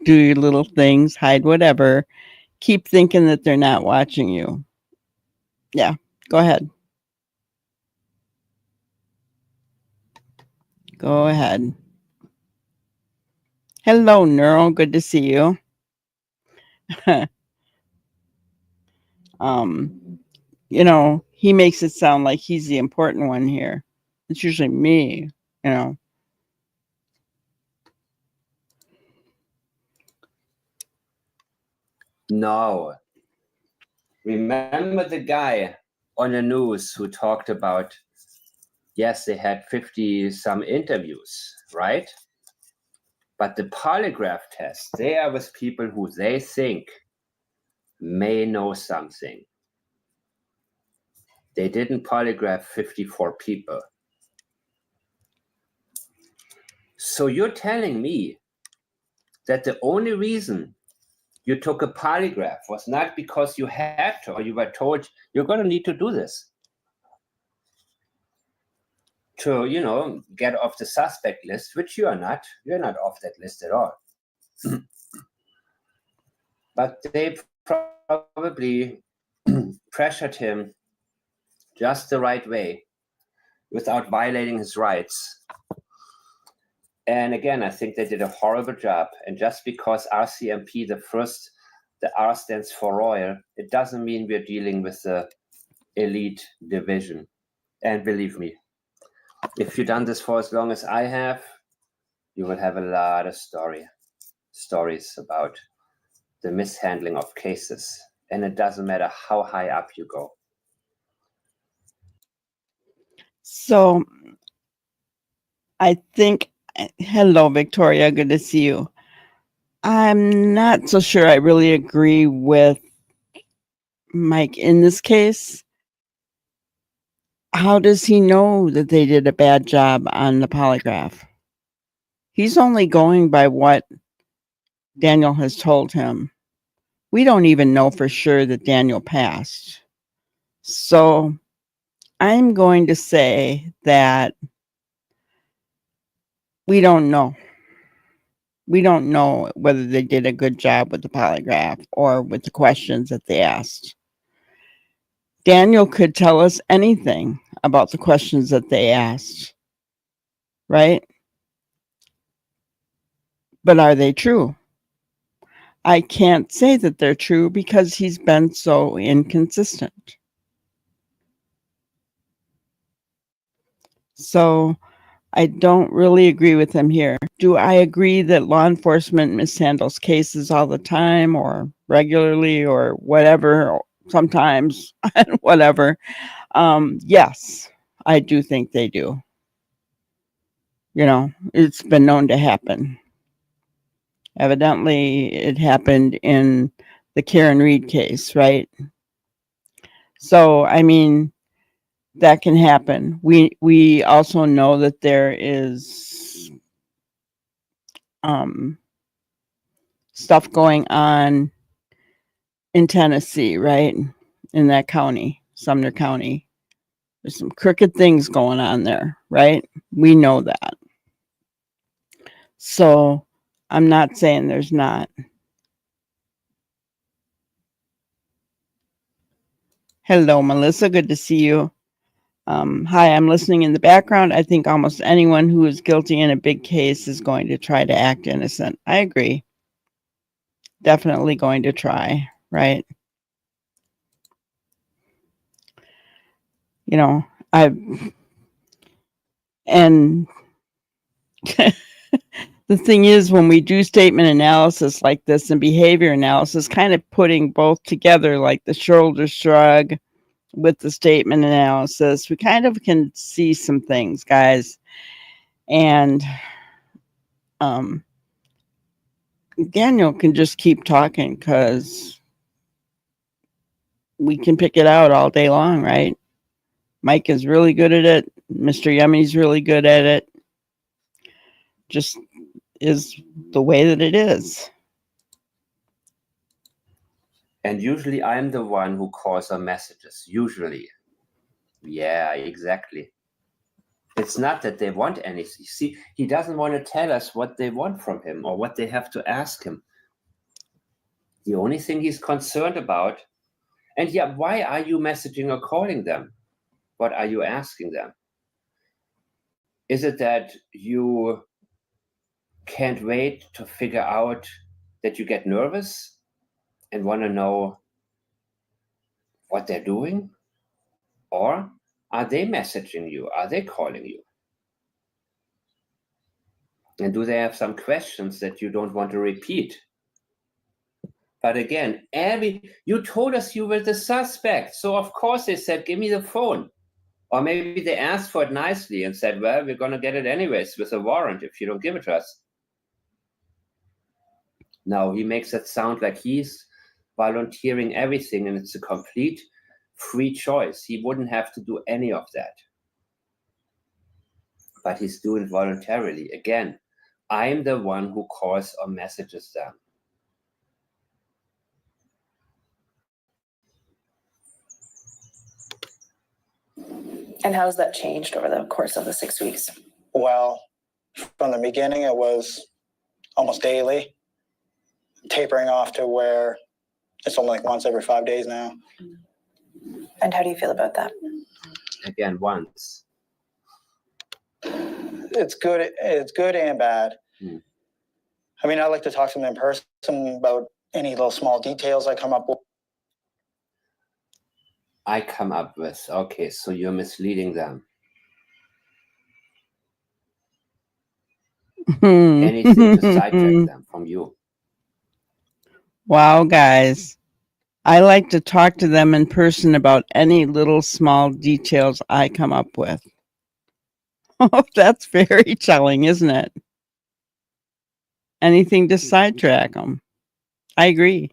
do your little things, hide whatever. Keep thinking that they're not watching you. Yeah, go ahead. Go ahead. Hello, Neural. Good to see you. You know, he makes it sound like he's the important one here. It's usually me, you know. No. Remember the guy on the news who talked about, yes, they had 50 some interviews, right? But the polygraph test, they are with people who they think may know something. They didn't polygraph 54 people. So you're telling me that the only reason you took a polygraph was not because you had to, or you were told you're going to need to do this to, you know, get off the suspect list, which you are not. You're not off that list at all. But they probably pressured him just the right way without violating his rights. And again, I think they did a horrible job. And just because RCMP, the R stands for Royal, it doesn't mean we're dealing with the elite division. And believe me, if you've done this for as long as I have, you will have a lot of stories about the mishandling of cases. And it doesn't matter how high up you go. So I think, hello, Victoria. Good to see you. I'm not so sure I really agree with Mike in this case. How does he know that they did a bad job on the polygraph? He's only going by what Daniel has told him. We don't even know for sure that Daniel passed. So I'm going to say that we don't know. We don't know whether they did a good job with the polygraph or with the questions that they asked. Daniel could tell us anything about the questions that they asked, right? But are they true? I can't say that they're true because he's been so inconsistent. So I don't really agree with him here. Do I agree that law enforcement mishandles cases all the time or regularly or whatever, or sometimes, whatever? Yes, I do think they do. You know, it's been known to happen. Evidently, it happened in the Karen Reed case, right? So, I mean, that can happen. We also know that there is stuff going on in Tennessee, right? In that county, Sumner County. There's some crooked things going on there, right? We know that. So I'm not saying there's not. Hello, Melissa. Good to see you. Hi, I'm listening in the background. I think almost anyone who is guilty in a big case is going to try to act innocent. I agree. Definitely going to try, right? You know, and the thing is, when we do statement analysis like this and behavior analysis, kind of putting both together, like the shoulder shrug with the statement analysis, we kind of can see some things, guys. And Daniel can just keep talking because we can pick it out all day long, right? Mike is really good at it. Mr. Yummy's really good at it. Just is the way that it is. And usually I'm the one who calls on messages. Usually. Yeah, exactly. It's not that they want anything. You see, he doesn't want to tell us what they want from him or what they have to ask him. The only thing he's concerned about, and yeah, why are you messaging or calling them? What are you asking them? Is it that you can't wait to figure out that you get nervous and want to know what they're doing? Or are they messaging you? Are they calling you? And do they have some questions that you don't want to repeat? But again, you told us you were the suspect. So of course they said, give me the phone. Or maybe they asked for it nicely and said, well, we're going to get it anyways with a warrant if you don't give it to us. No, he makes it sound like he's volunteering everything and it's a complete free choice. He wouldn't have to do any of that. But he's doing it voluntarily. Again, I'm the one who calls or messages them. And how has that changed over the course of the 6 weeks? Well, from the beginning, it was almost daily, tapering off to where it's only like once every 5 days now. And how do you feel about that? Again, once. It's good. It's good and bad. I mean, I like to talk to them in person about any little small details I come up with. Okay, so you're misleading them. Anything to sidetrack them from you. Wow, guys. I like to talk to them in person about any little small details I come up with. Oh, that's very telling, isn't it? Anything to sidetrack them. I agree.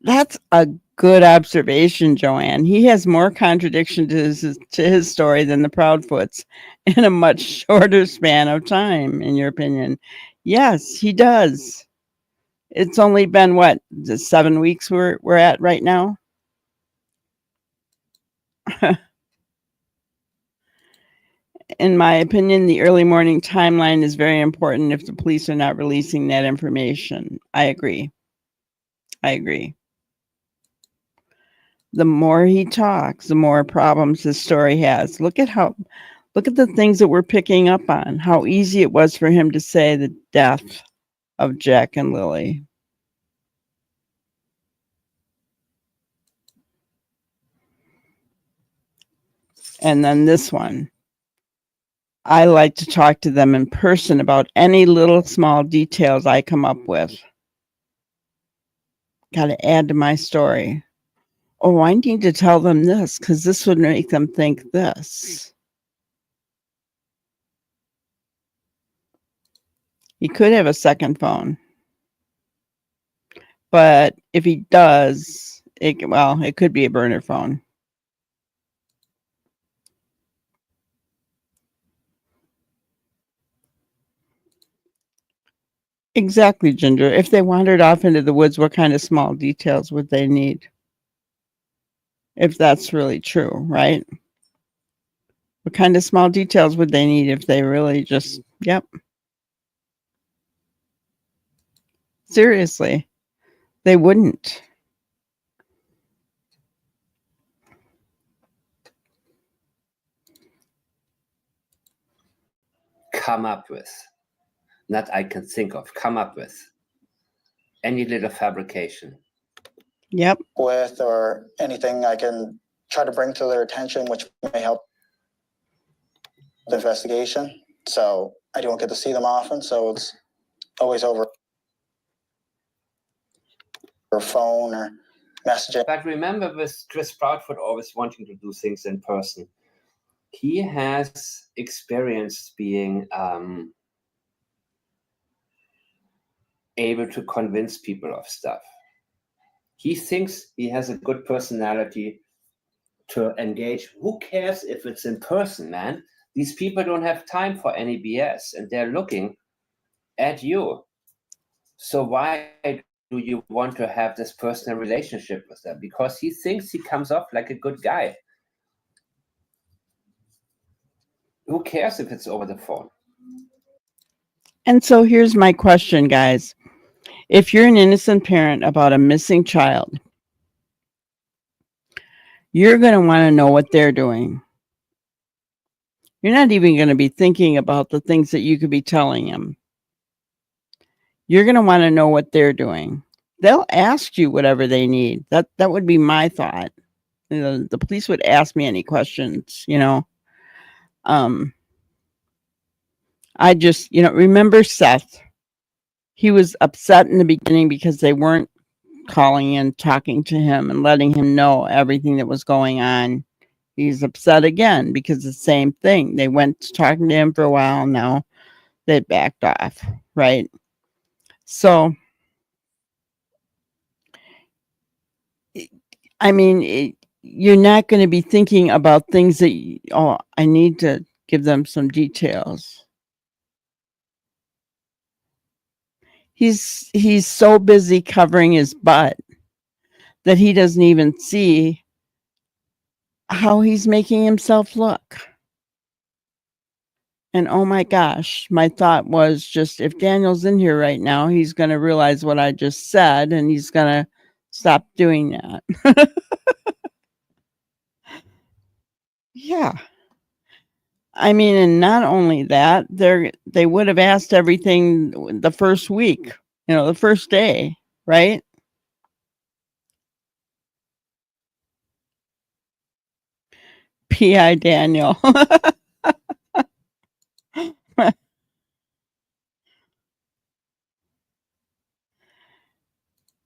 That's a Good observation, Joanne. He has more contradiction to his story than the Proudfoots in a much shorter span of time, in your opinion. Yes, he does. It's only been what, the 7 weeks we're at right now? In my opinion, the early morning timeline is very important if the police are not releasing that information. I agree. The more he talks, the more problems his story has. Look at the things that we're picking up on. How easy it was for him to say the death of Jack and Lily. And then this one. I like to talk to them in person about any little small details I come up with. Got to add to my story. Oh, I need to tell them this because this would make them think this. He could have a second phone. But if he does, it could be a burner phone. Exactly, Ginger. If they wandered off into the woods, what kind of small details would they need? If that's really true, right? What kind of small details would they need if they really just, yep. Seriously, they wouldn't. Come up with. Not I can think of. Come up with. Any little fabrication. Yep. With or anything I can try to bring to their attention, which may help the investigation. So I don't get to see them often, so it's always over phone or messaging. But remember, with Chris Proudfoot always wanting to do things in person, he has experienced being able to convince people of stuff. He thinks he has a good personality to engage. Who cares if it's in person, man? These people don't have time for any BS, and they're looking at you. So why do you want to have this personal relationship with them? Because he thinks he comes off like a good guy. Who cares if it's over the phone? And so here's my question, guys. If you're an innocent parent about a missing child, you're going to want to know what they're doing. You're not even going to be thinking about the things that you could be telling them. You're going to want to know what they're doing. They'll ask you whatever they need. That would be my thought. You know, the police would ask me any questions, you know. I just, remember Seth. He was upset in the beginning because they weren't calling and talking to him and letting him know everything that was going on. He's upset again because the same thing. They went to talking to him for a while. Now they backed off, right? So, I mean, you're not going to be thinking about things that, I need to give them some details. He's so busy covering his butt that he doesn't even see how he's making himself look. And oh my gosh, my thought was just, if Daniel's in here right now, he's going to realize what I just said and he's going to stop doing that. Yeah. I mean, and not only that, they would have asked everything the first week, the first day, right? P.I. Daniel.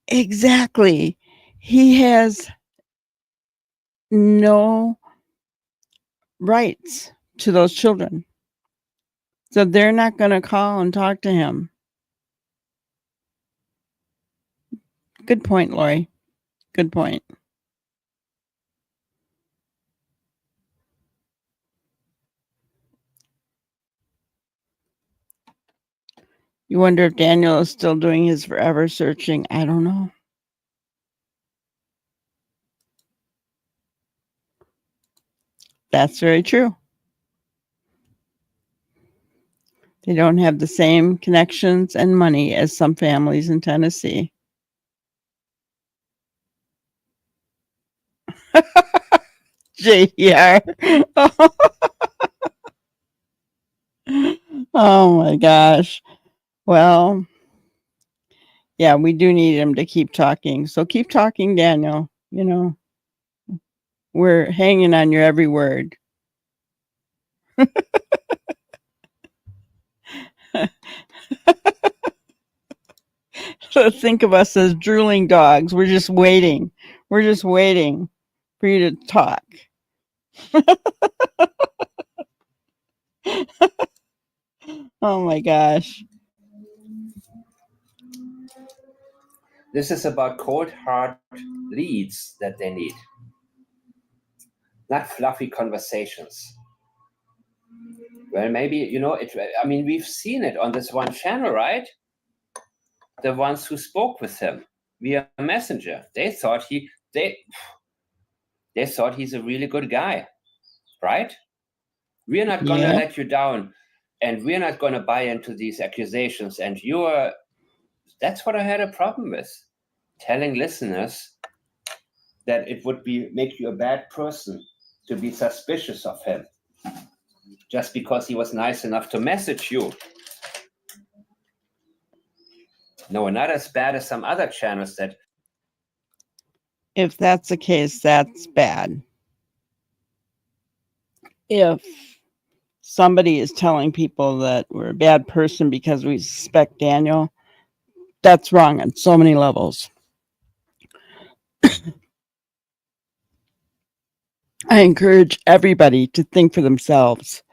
Exactly. He has no rights to those children. So they're not going to call and talk to him. Good point, Lori. Good point. You wonder if Daniel is still doing his forever searching. I don't know. That's very true. They don't have the same connections and money as some families in Tennessee. JR. Oh my gosh. Well, yeah, we do need him to keep talking. So keep talking, Daniel. You know, we're hanging on your every word. So think of us as drooling dogs. We're just waiting. We're just waiting for you to talk. Oh my gosh. This is about cold, hard leads that they need, not fluffy conversations. Well, maybe, you know, I mean, we've seen it on this one channel, right? The ones who spoke with him via Messenger, they thought they thought he's a really good guy, right? We're not going to Yeah. let you down, and we're not going to buy into these accusations. And that's what I had a problem with, telling listeners that it would make you a bad person to be suspicious of him just because he was nice enough to message you. No, not as bad as some other channels that. If that's the case, that's bad. If somebody is telling people that we're a bad person because we suspect Daniel, that's wrong on so many levels. I encourage everybody to think for themselves.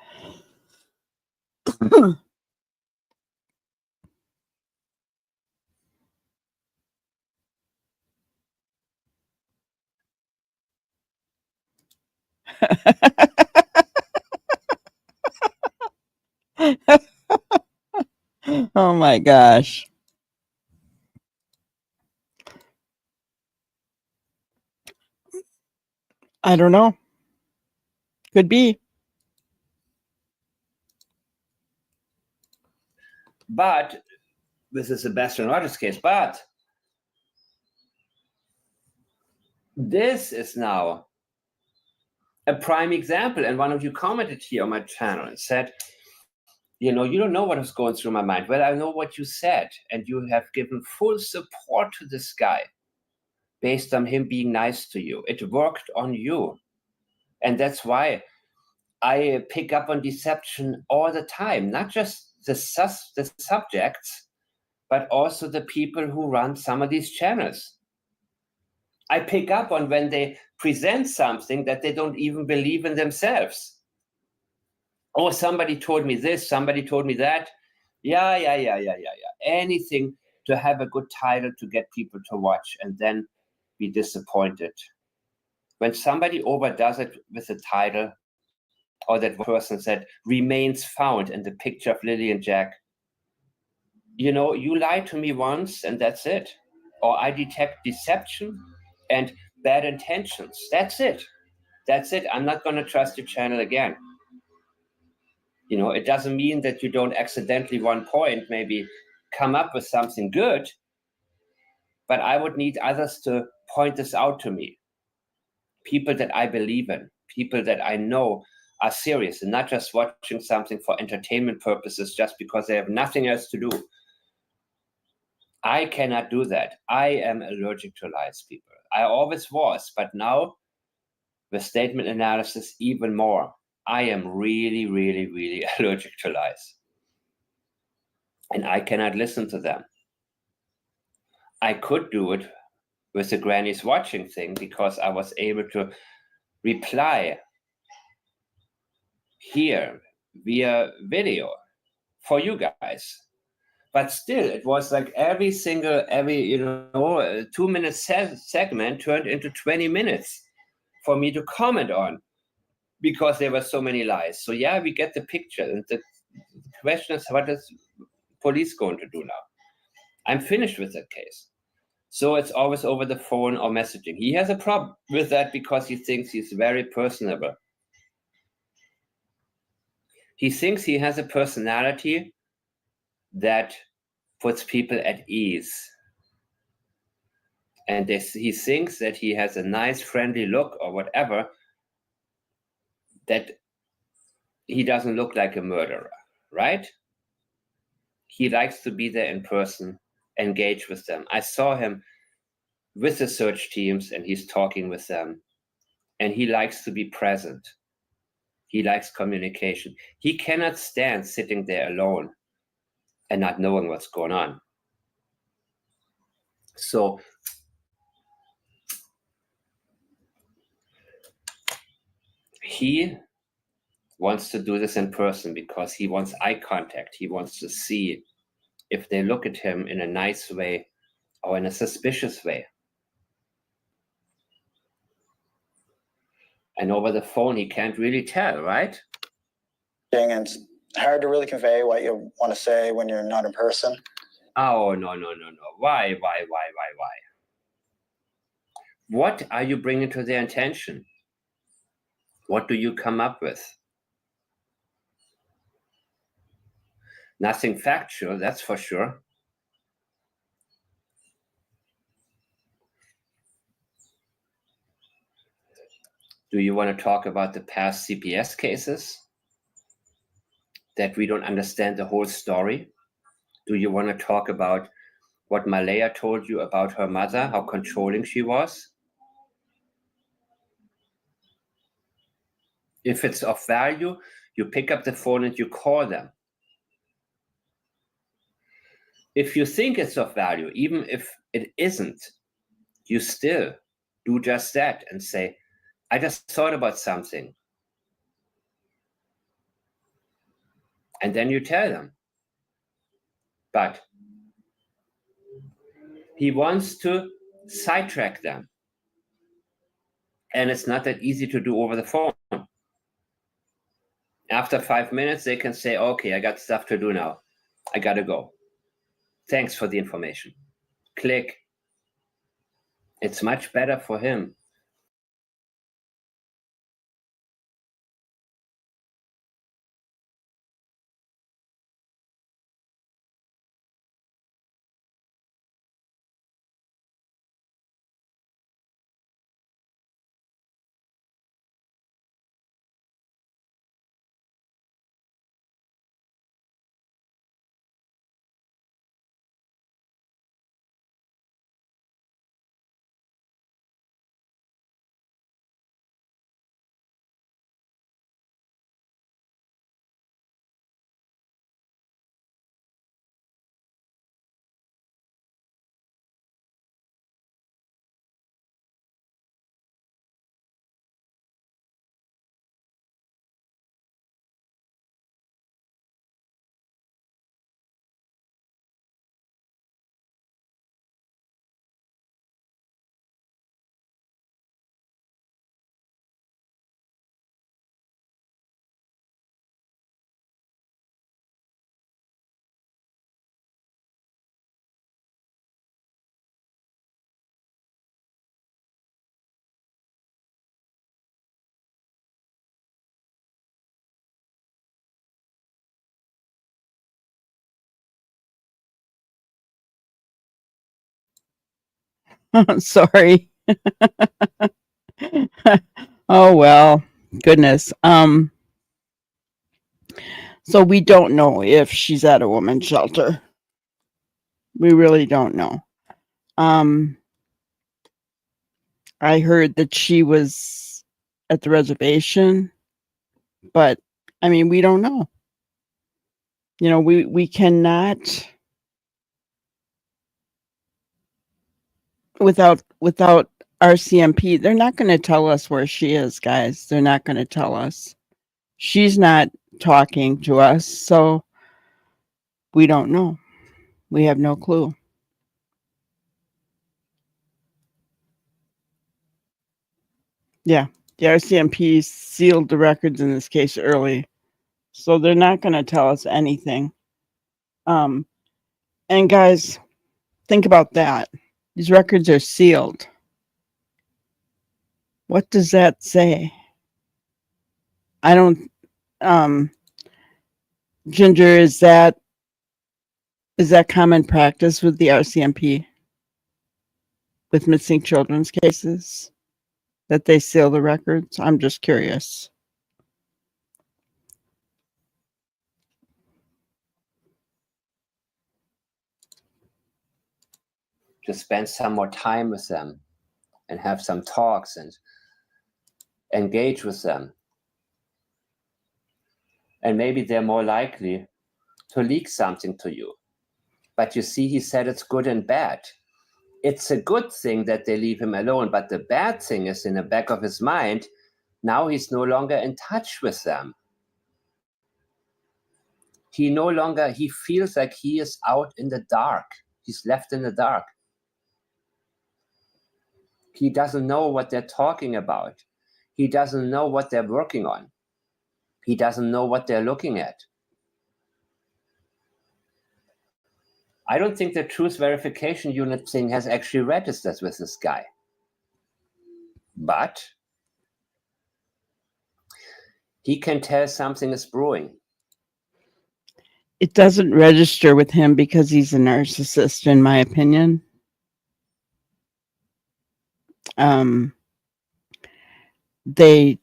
Oh my gosh. I don't know. Could be. But this is Sebastian Rogers' case. But this is now a prime example. And one of you commented here on my channel and said, you know, you don't know what was going through my mind. Well, I know what you said, and you have given full support to this guy based on him being nice to you. It worked on you. And that's why I pick up on deception all the time, not just the subjects, but also the people who run some of these channels. I pick up on when they present something that they don't even believe in themselves. Oh, somebody told me this, somebody told me that. Yeah. Anything to have a good title to get people to watch and then be disappointed. When somebody overdoes it with a title, or that person said, remains found in the picture of Lily and Jack, you know, you lied to me once and that's it. Or I detect deception and bad intentions. That's it. That's it. I'm not going to trust your channel again. You know, it doesn't mean that you don't accidentally one point maybe come up with something good, but I would need others to point this out to me. People that I believe in, people that I know are serious and not just watching something for entertainment purposes just because they have nothing else to do. I cannot do that. I am allergic to lies, people. I always was, but now with statement analysis, even more. I am really, really, really allergic to lies. And I cannot listen to them. I could do it with the grannies watching thing because I was able to reply here via video for you guys. But still, it was like every 2-minute segment turned into 20 minutes for me to comment on because there were so many lies. So yeah, we get the picture. And the question is, police going to do now? I'm finished with that case. So it's always over the phone or messaging. He has a problem with that because he thinks he's very personable. He thinks he has a personality that puts people at ease. And he thinks that he has a nice, friendly look or whatever, that he doesn't look like a murderer, right? He likes to be there in person, engage with them. I saw him with the search teams and he's talking with them. And he likes to be present. He likes communication. He cannot stand sitting there alone and not knowing what's going on. So he wants to do this in person because he wants eye contact. He wants to see if they look at him in a nice way or in a suspicious way. And over the phone, he can't really tell, right? And it's hard to really convey what you want to say when you're not in person. Oh, no. Why? What are you bringing to their attention? What do you come up with? Nothing factual, that's for sure. Do you want to talk about the past CPS cases? That we don't understand the whole story? Do you want to talk about what Malaya told you about her mother, how controlling she was? If it's of value, you pick up the phone and you call them. If you think it's of value, even if it isn't, you still do just that and say, I just thought about something. And then you tell them. But he wants to sidetrack them. And it's not that easy to do over the phone. After 5 minutes, they can say, okay, I got stuff to do now. I gotta go. Thanks for the information. Click. It's much better for him. Sorry. Oh well, goodness. So we don't know if she's at a women's shelter. We really don't know. I heard that she was at the reservation, but I mean, we don't know. You know, we cannot without RCMP, they're not going to tell us where she is, guys. They're not going to tell us. She's not talking to us, so we don't know. We have no clue. Yeah, the RCMP sealed the records in this case early, so they're not going to tell us anything. And guys, think about that. These records are sealed. What does that say? I don't, Ginger, is that common practice with the RCMP with missing children's cases, that they seal the records? I'm just curious. To spend some more time with them and have some talks and engage with them. And maybe they're more likely to leak something to you. But you see, he said it's good and bad. It's a good thing that they leave him alone, but the bad thing is, in the back of his mind, now he's no longer in touch with them. He feels like he is out in the dark. He's left in the dark. He doesn't know what they're talking about. He doesn't know what they're working on. He doesn't know what they're looking at. I don't think the Truth Verification Unit thing has actually registered with this guy. But he can tell something is brewing. It doesn't register with him because he's a narcissist, in my opinion. They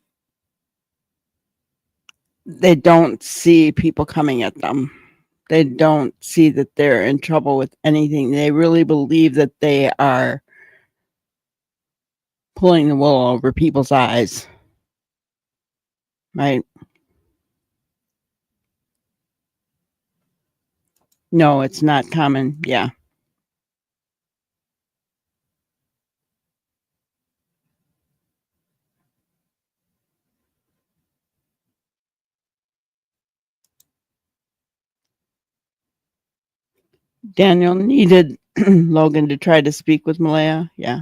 don't see people coming at them. They don't see that they're in trouble with anything. They really believe that they are pulling the wool over people's eyes. Right? No, it's not common. Yeah. Daniel needed Logan to try to speak with Malaya. Yeah.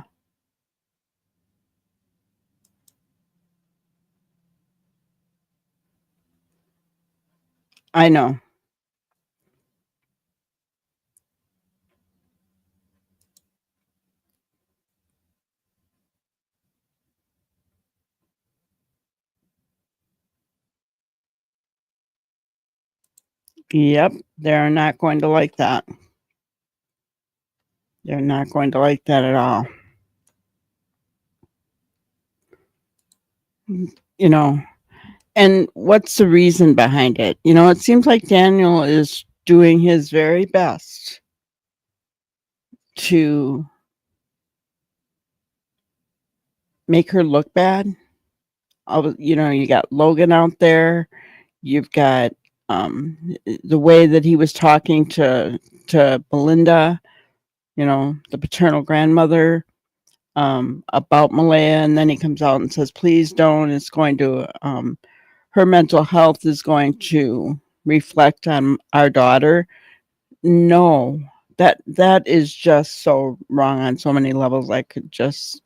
I know. Yep. They're not going to like that. They're not going to like that at all. You know, and what's the reason behind it? You know, it seems like Daniel is doing his very best to make her look bad. You know, you got Logan out there. You've got the way that he was talking to Belinda, you know, the paternal grandmother, about Malaya, and then he comes out and says, "Please don't. It's going to her mental health is going to reflect on our daughter." No, that is just so wrong on so many levels. I could just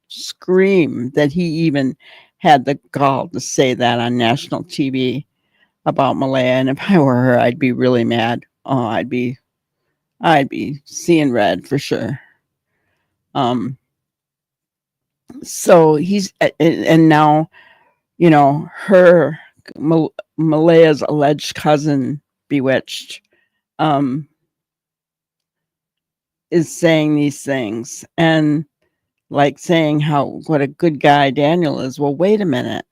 scream that he even had the gall to say that on national TV about Malaya. And if I were her, I'd be really mad. Oh, I'd be seeing red for sure. So he's, and now, you know, Malaya's alleged cousin, Bewitched, is saying these things and like saying what a good guy Daniel is. Well, wait a minute.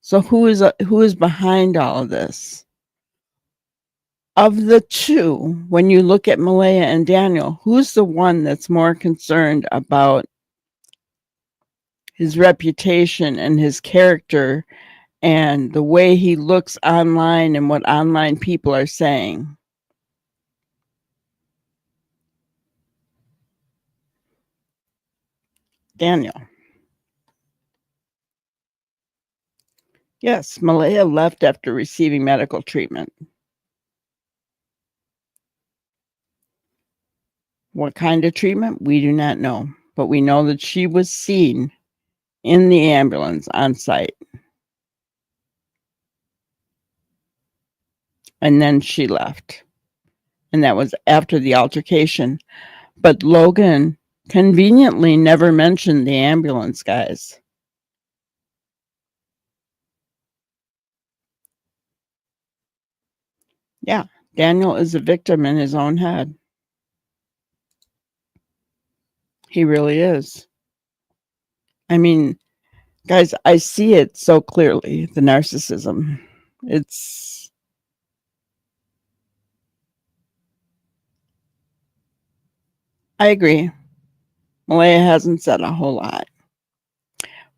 So who is behind all of this? Of the two, when you look at Malaya and Daniel, who's the one that's more concerned about his reputation and his character and the way he looks online and what online people are saying? Daniel. Yes, Malaya left after receiving medical treatment. What kind of treatment? We do not know, but we know that she was seen in the ambulance on site. and then she left. And that was after the altercation. But Logan conveniently never mentioned the ambulance guys. Yeah, Daniel is a victim in his own head. He really is. I mean, guys, I see it so clearly, the narcissism. I agree. Malaya hasn't said a whole lot.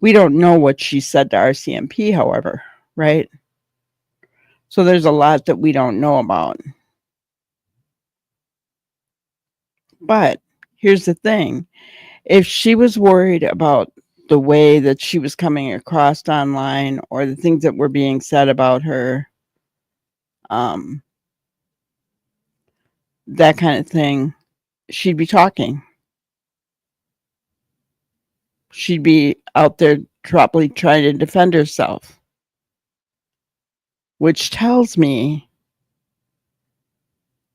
We don't know what she said to RCMP, however, right? So there's a lot that we don't know about. But here's the thing. If she was worried about the way that she was coming across online or the things that were being said about her, that kind of thing, she'd be talking. She'd be out there probably trying to defend herself, which tells me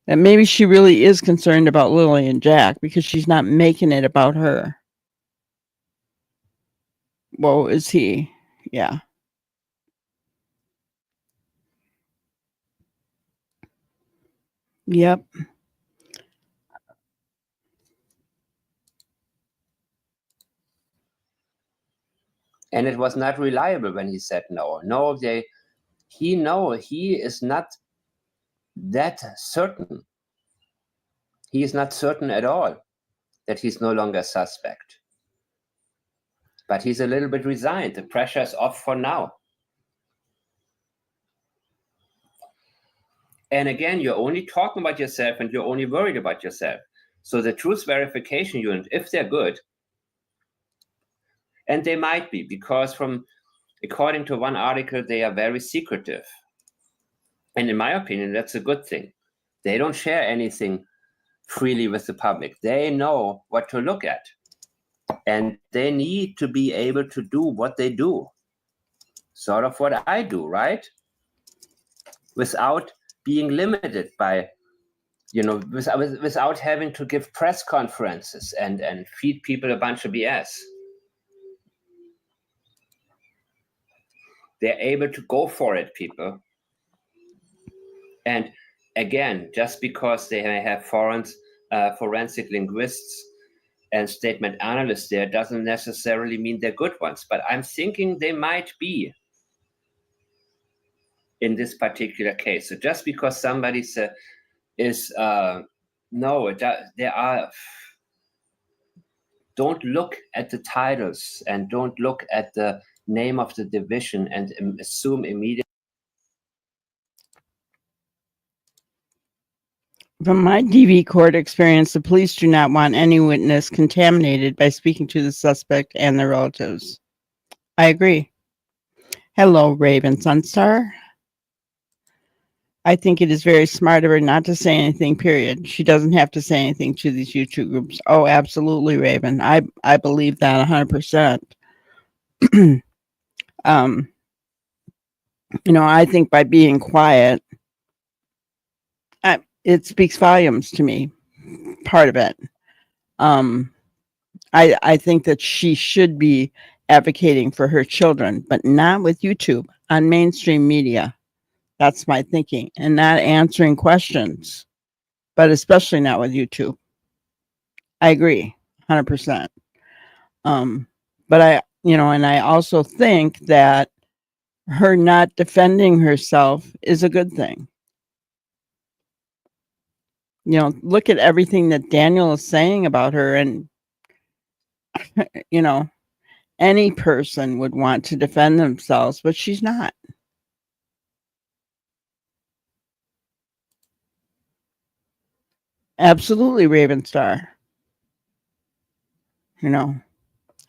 that maybe she really is concerned about Lily and Jack because she's not making it about her. Woe is he. Yeah. Yep. And it was not reliable when he said no. No, he is not that certain. He is not certain at all that he's no longer a suspect. But he's a little bit resigned. The pressure is off for now. And again, you're only talking about yourself and you're only worried about yourself. So the truth verification unit, if they're good, and they might be, because according to one article, they are very secretive. And in my opinion, that's a good thing. They don't share anything freely with the public. They know what to look at. And they need to be able to do what they do. Sort of what I do, right? Without being limited by, without having to give press conferences and feed people a bunch of BS. They're able to go for it, people. And again, just because they have forensic linguists and statement analysts there doesn't necessarily mean they're good ones. But I'm thinking they might be in this particular case. So just because somebody don't look at the titles and don't look at the name of the division and assume immediately. From my DV court experience, the police do not want any witness contaminated by speaking to the suspect and their relatives. I agree. Hello, Raven Sunstar. I think it is very smart of her not to say anything, period. She doesn't have to say anything to these YouTube groups. Oh, absolutely, Raven. I believe that 100%. I think by being quiet, it speaks volumes to me, part of it. I think that she should be advocating for her children, but not with YouTube, on mainstream media. That's my thinking, and not answering questions, but especially not with YouTube. I agree, 100%. But and I also think that her not defending herself is a good thing. Look at everything that Daniel is saying about her, and any person would want to defend themselves, but she's not. Absolutely, Raven Star.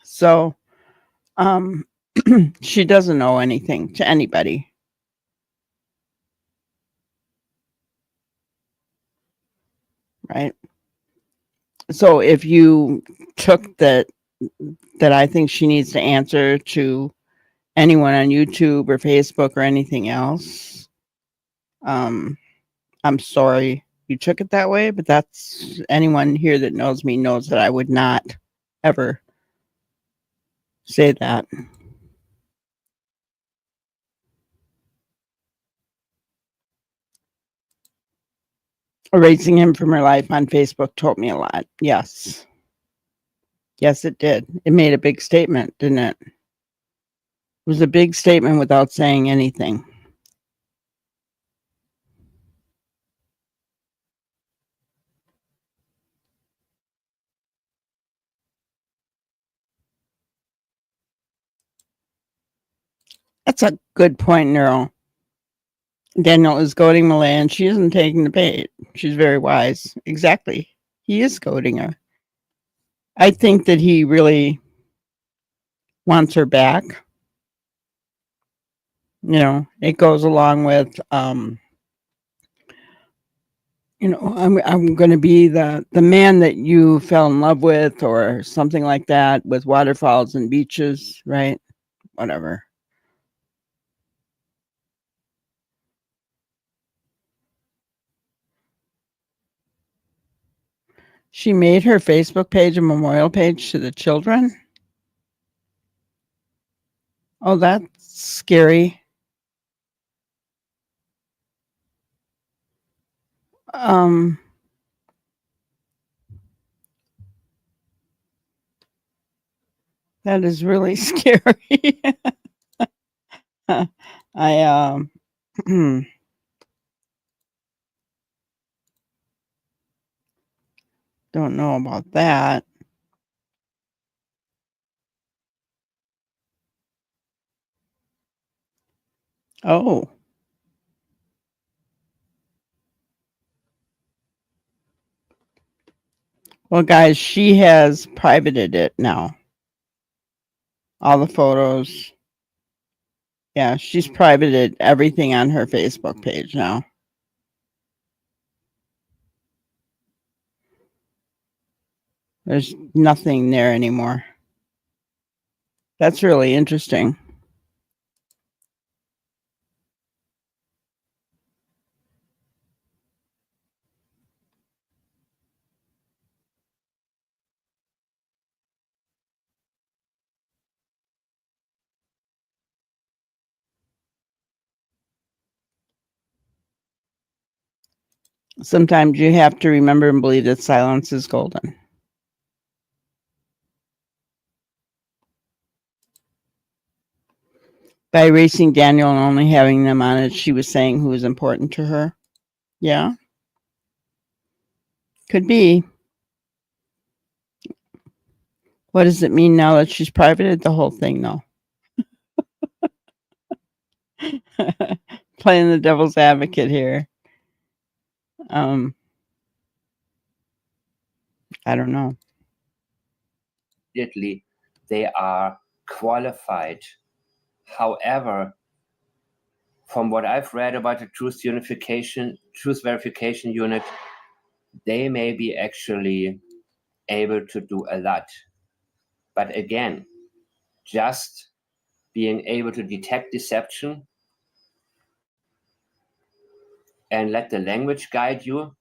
So she doesn't owe anything to anybody. Right? So if you took that I think she needs to answer to anyone on YouTube or Facebook or anything else, I'm sorry you took it that way, but that's anyone here that knows me knows that I would not ever say that. Erasing him from her life on Facebook told me a lot. Yes. Yes, it did. It made a big statement, didn't it? It was a big statement without saying anything. That's a good point, Neural. Daniel is goading Malay, and she isn't taking the bait. She's very wise. Exactly. He is goading her. I think that he really wants her back. You know, it goes along with, you know, I'm going to be the man that you fell in love with, or something like that, with waterfalls and beaches, right? Whatever. She made her Facebook page a memorial page to the children. Oh, that's scary. Um, that is really scary. I don't know about that. Oh. Well, guys, she has privated it now. All the photos. Yeah, she's privated everything on her Facebook page now. There's nothing there anymore. That's really interesting. Sometimes you have to remember and believe that silence is golden. By erasing Daniel and only having them on it, she was saying who was important to her. Yeah. Could be. What does it mean now that she's privated the whole thing, though? Playing the devil's advocate here. I don't know. They are qualified. However, from what I've read about the truth verification unit, they may be actually able to do a lot. But again, just being able to detect deception and let the language guide you,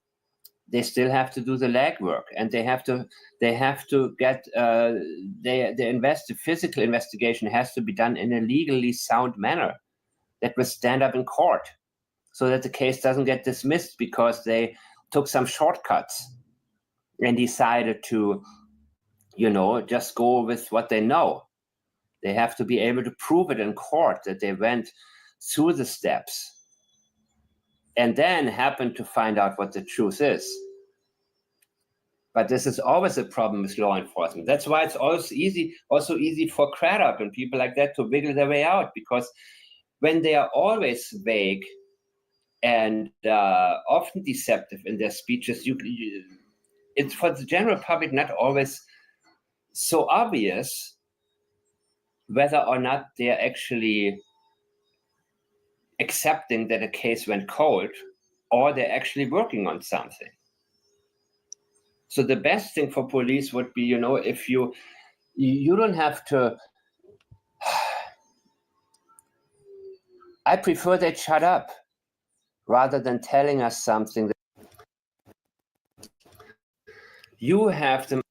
they still have to do the legwork, and they have to get the physical investigation has to be done in a legally sound manner that will stand up in court, so that the case doesn't get dismissed because they took some shortcuts and decided to, just go with what they know. They have to be able to prove it in court that they went through the steps and then happen to find out what the truth is. But this is always a problem with law enforcement. That's why it's also easy for Craddock and people like that to wiggle their way out, because when they are always vague and often deceptive in their speeches, it's for the general public not always so obvious whether or not they're actually accepting that a case went cold or they're actually working on something. So the best thing for police would be, if you don't have to. I prefer they shut up. rather than telling us something that you have to.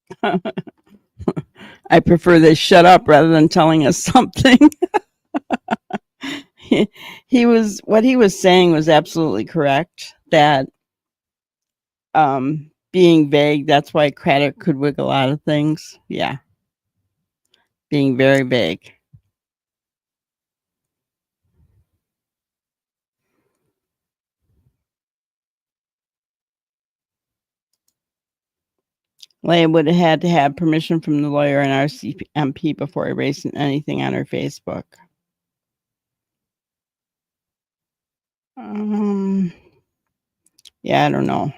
I prefer they shut up rather than telling us something. What he was saying was absolutely correct, that being vague, that's why Craddock could wiggle out of things. Yeah. Being very vague. Leah would have had to have permission from the lawyer and RCMP before erasing anything on her Facebook. Yeah, I don't know.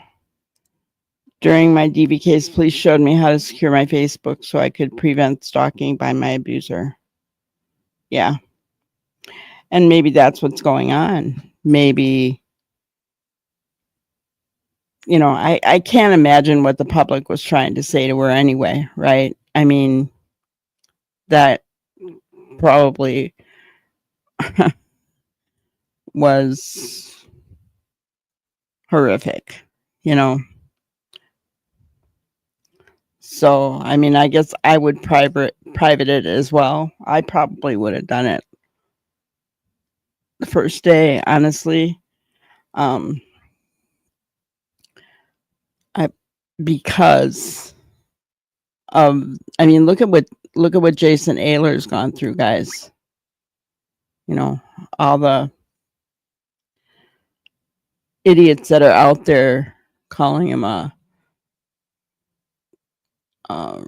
During my DV case, police showed me how to secure my Facebook so I could prevent stalking by my abuser. Yeah. And maybe that's what's going on. Maybe, you know, I can't imagine what the public was trying to say to her anyway, right? I mean, that probably was horrific, you know? So, I mean, I guess I would private it as well. I probably would have done it the first day, honestly. Because of, I mean, look at what Jason Ayler's gone through, guys. You know, all the idiots that are out there calling him a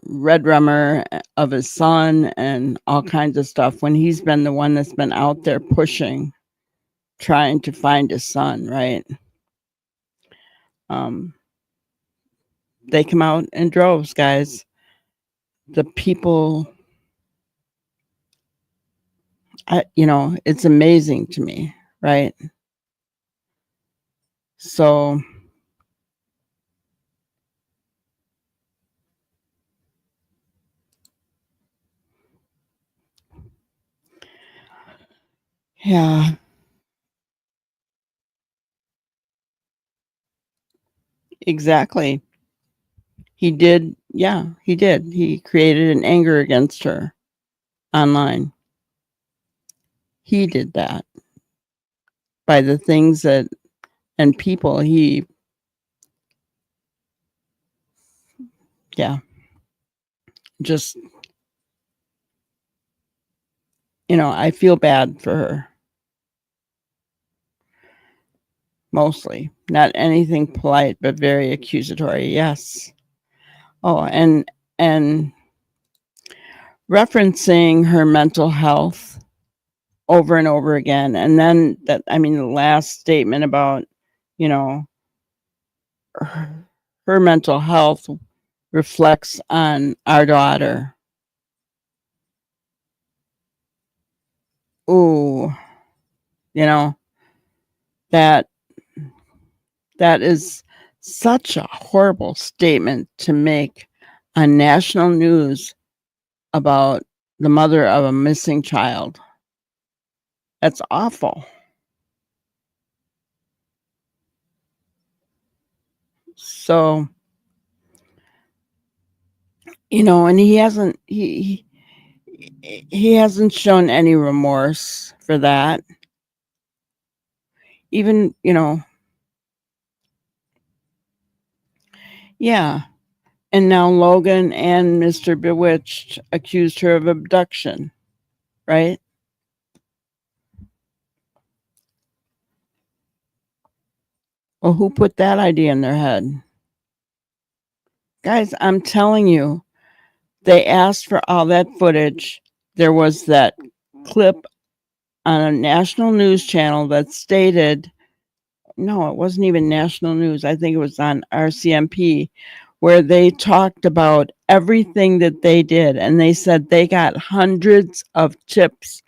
red rummer of his son and all kinds of stuff, when he's been the one that's been out there pushing, trying to find his son, right? They come out in droves, guys. The people, you know, it's amazing to me, right? So, yeah, exactly. He did. Yeah, he did. He created an anger against her online. He did that by the things that, and people he, yeah, just, you know, I feel bad for her. Mostly. Not anything polite, but very accusatory. Yes. Oh, and referencing her mental health over and over again. And then that, I mean, the last statement about, you know, her mental health reflects on our daughter. Ooh, you know, that is such a horrible statement to make on national news about the mother of a missing child. That's awful. So, you know, and he hasn't shown any remorse for that. Even, you know, yeah. And now Logan and Mr. Bewitched accused her of abduction, right? Well, who put that idea in their head? Guys, I'm telling you, they asked for all that footage. There was that clip on a national news channel that stated, no, it wasn't even national news. I think it was on RCMP, where they talked about everything that they did. And they said they got hundreds of tips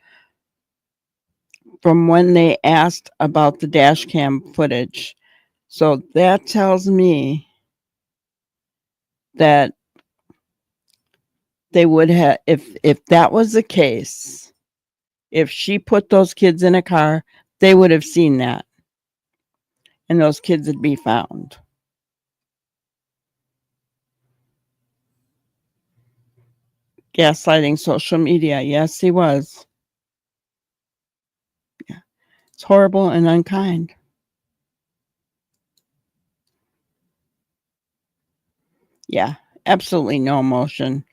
from when they asked about the dash cam footage. So that tells me that they would have, if that was the case, if she put those kids in a car, they would have seen that. and those kids would be found. Gaslighting social media. Yes, he was. Yeah. It's horrible and unkind. Yeah, absolutely no emotion.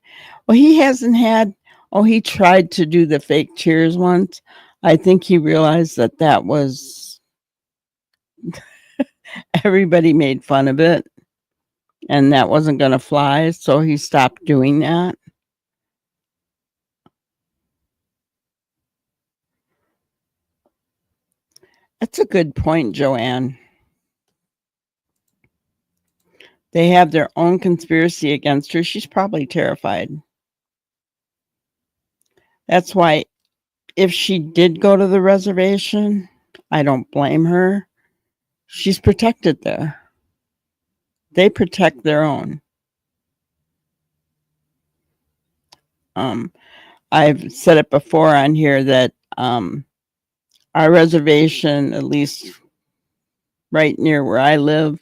Well, he hasn't had, he tried to do the fake tears once. I think he realized that was, everybody made fun of it and that wasn't going to fly. So he stopped doing that. That's a good point, Joanne. They have their own conspiracy against her. She's probably terrified. That's why if she did go to the reservation, I don't blame her. She's protected there. They protect their own. I've said it before on here that our reservation, at least right near where I live,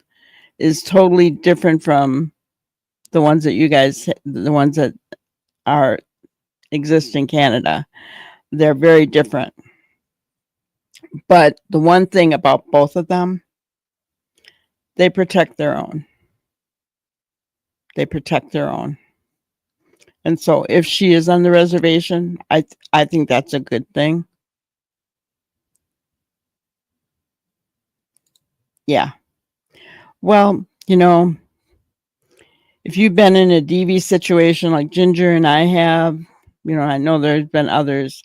is totally different from the ones that the ones that are exist in Canada. They're very different. But the one thing about both of them, they protect their own. They protect their own. And so if she is on the reservation, I think that's a good thing. Yeah. Well, if you've been in a DV situation like Ginger and I have, I know there's been others.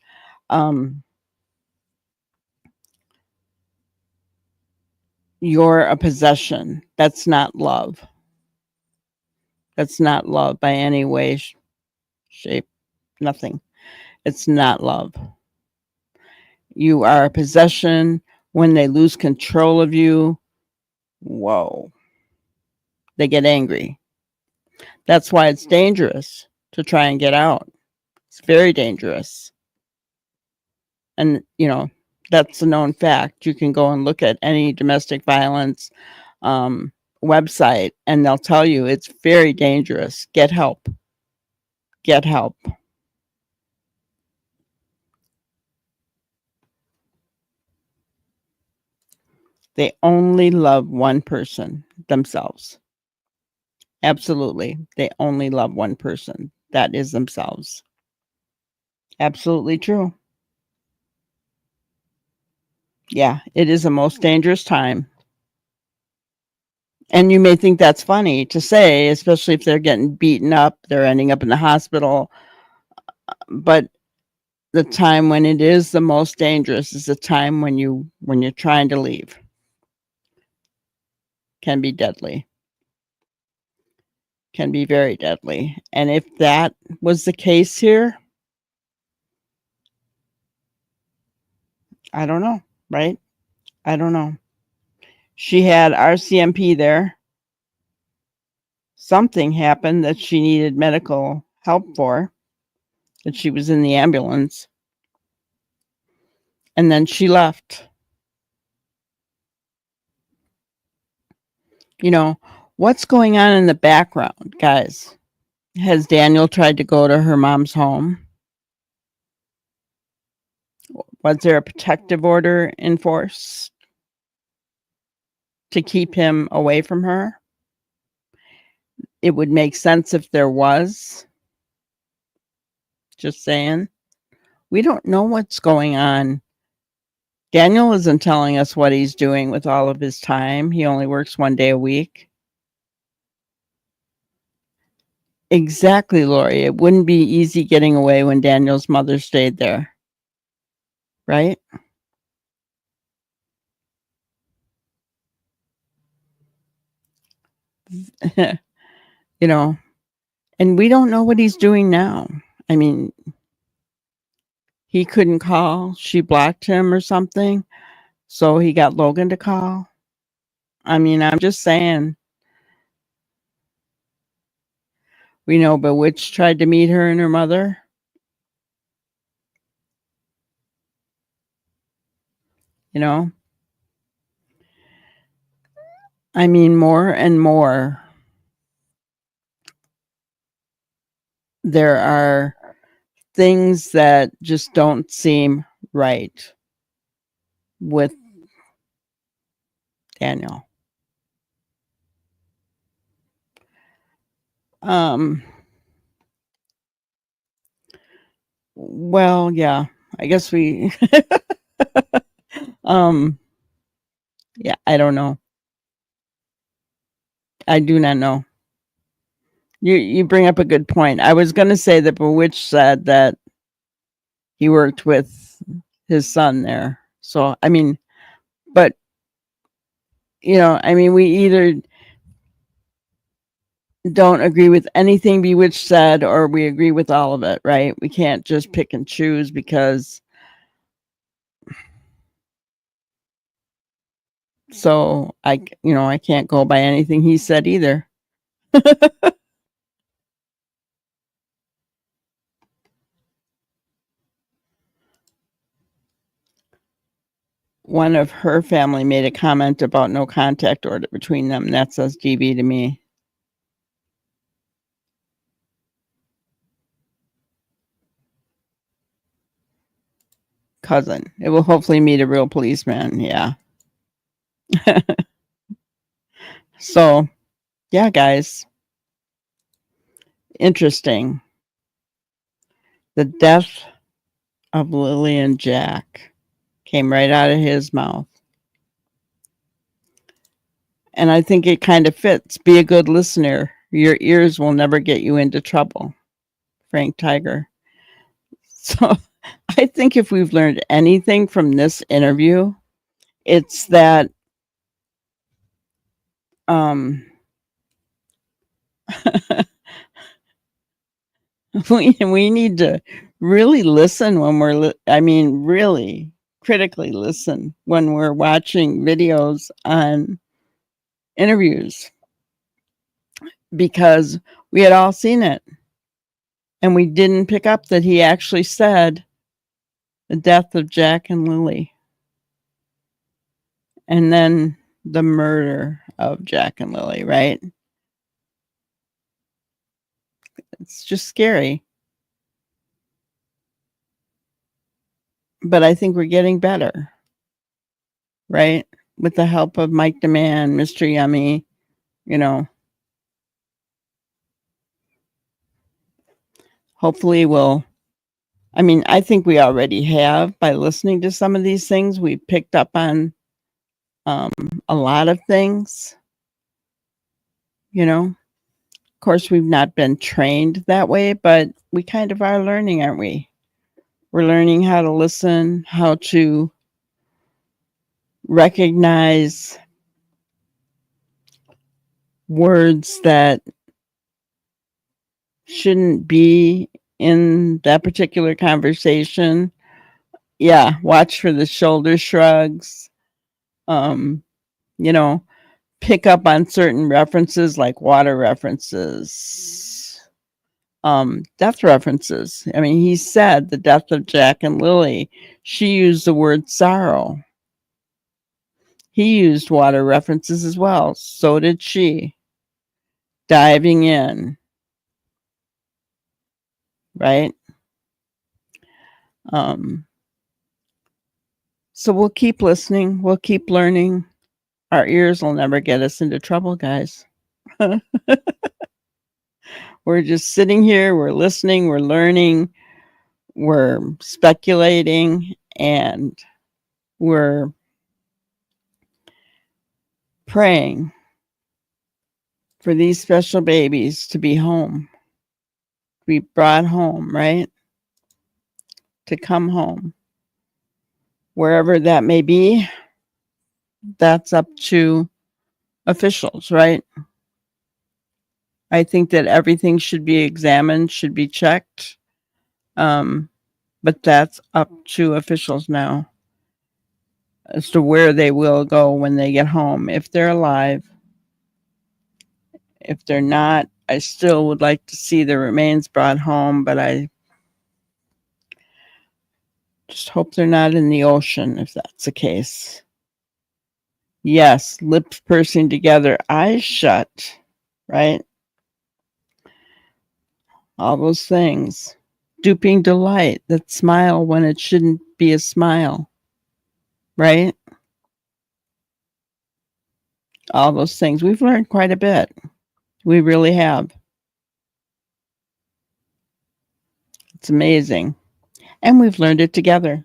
You're a possession. That's not love. That's not love by any way, shape, nothing. It's not love. You are a possession. When they lose control of you, whoa, they get angry. That's why it's dangerous to try and get out. It's very dangerous. And, that's a known fact. You can go and look at any domestic violence website and they'll tell you it's very dangerous. Get help. Get help. They only love one person, themselves. Absolutely. They only love one person. That is themselves. Absolutely true. Yeah, it is a most dangerous time. And you may think that's funny to say, especially if they're getting beaten up, they're ending up in the hospital. But the time when it is the most dangerous is the time when you're trying to leave. Can be deadly. Can be very deadly. And if that was the case here, I don't know, right? I don't know. She had RCMP there. Something happened that she needed medical help for, that she was in the ambulance. And then she left. What's going on in the background, guys? Has Daniel tried to go to her mom's home? Was there a protective order in force to keep him away from her? It would make sense if there was. Just saying. We don't know what's going on. Daniel isn't telling us what he's doing with all of his time. He only works 1 day a week. Exactly, Lori. It wouldn't be easy getting away when Daniel's mother stayed there. Right? And we don't know what he's doing now. I mean, he couldn't call. She blocked him or something. So he got Logan to call. I mean, I'm just saying. We know Bewitched tried to meet her and her mother. I mean, more and more, there are things that just don't seem right with Daniel. Well, yeah, I guess we, yeah, I don't know. I do not know. You bring up a good point. I was going to say that Bewitched said that he worked with his son there. So, I mean, but, I mean, we either don't agree with anything Bewitched said or we agree with all of it, right? We can't just pick and choose because. So I can't go by anything he said either. One of her family made a comment about no contact order between them. That says GB to me. Cousin. It will hopefully meet a real policeman. Yeah. So, yeah, guys. Interesting. The death of Lily and Jack came right out of his mouth. And I think it kind of fits. Be a good listener. Your ears will never get you into trouble. Frank Tiger. So I think if we've learned anything from this interview, it's that we need to really listen when we're really critically listen when we're watching videos on interviews, because we had all seen it and we didn't pick up that he actually said the death of Jack and Lily and then the murder of Jack and Lily, right? It's just scary. But I think we're getting better, right? With the help of Mike Demand, Mr. Yummy, hopefully I think we already have. By listening to some of these things, we picked up on a lot of things, Of course, we've not been trained that way, but we kind of are learning, aren't we? We're learning how to listen, how to recognize words that shouldn't be in that particular conversation. Yeah, watch for the shoulder shrugs. Pick up on certain references like water references, death references. I mean, he said the death of Jack and Lily. She used the word sorrow. He used water references as well. So did she. Diving in. Right? So we'll keep listening. We'll keep learning. Our ears will never get us into trouble, guys. We're just sitting here. We're listening. We're learning. We're speculating. And we're praying for these special babies to be home, to be brought home, right? To come home. Wherever that may be, that's up to officials, right? I think that everything should be examined, should be checked. But that's up to officials now as to where they will go when they get home, if they're alive. If they're not, I still would like to see the remains brought home, but I just hope they're not in the ocean if that's the case. Yes, lips pursing together, eyes shut, right? All those things. Duping delight, that smile when it shouldn't be a smile, right? All those things. We've learned quite a bit. We really have. It's amazing. And we've learned it together.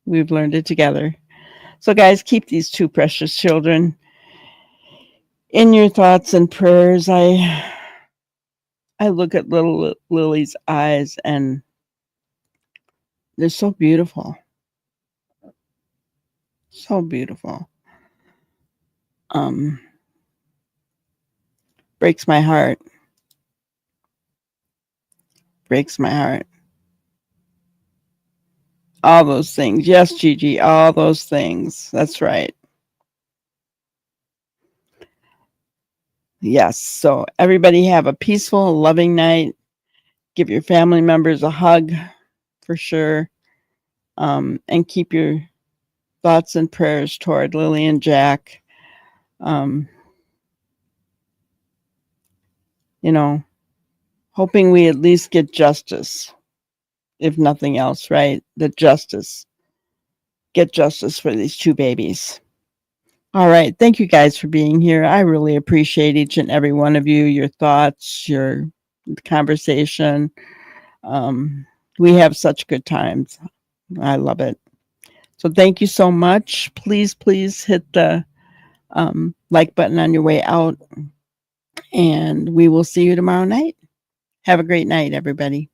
We've learned it together. So, guys, keep these two precious children in your thoughts and prayers. I look at little Lily's eyes and they're so beautiful. So beautiful. Breaks my heart. Breaks my heart. All those things. Yes, Gigi, all those things. That's right. Yes. So everybody have a peaceful, loving night. Give your family members a hug for sure. And keep your thoughts and prayers toward Lily and Jack. You know, hoping we at least get justice, if nothing else, right? Get justice for these two babies. All right. Thank you guys for being here. I really appreciate each and every one of you, your thoughts, your conversation. We have such good times. I love it. So thank you so much. Please hit the like button on your way out. And we will see you tomorrow night. Have a great night, everybody.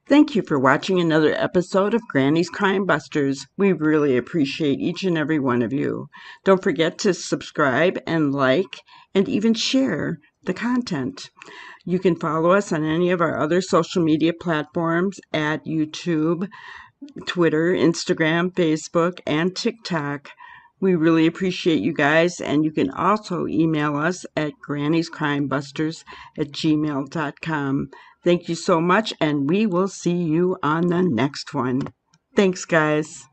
Thank you for watching another episode of Granny's Crime Busters. We really appreciate each and every one of you. Don't forget to subscribe and like and even share the content. You can follow us on any of our other social media platforms at YouTube, Twitter, Instagram, Facebook, and TikTok. We really appreciate you guys, and you can also email us at granniescrimebusters@gmail.com. Thank you so much, and we will see you on the next one. Thanks, guys.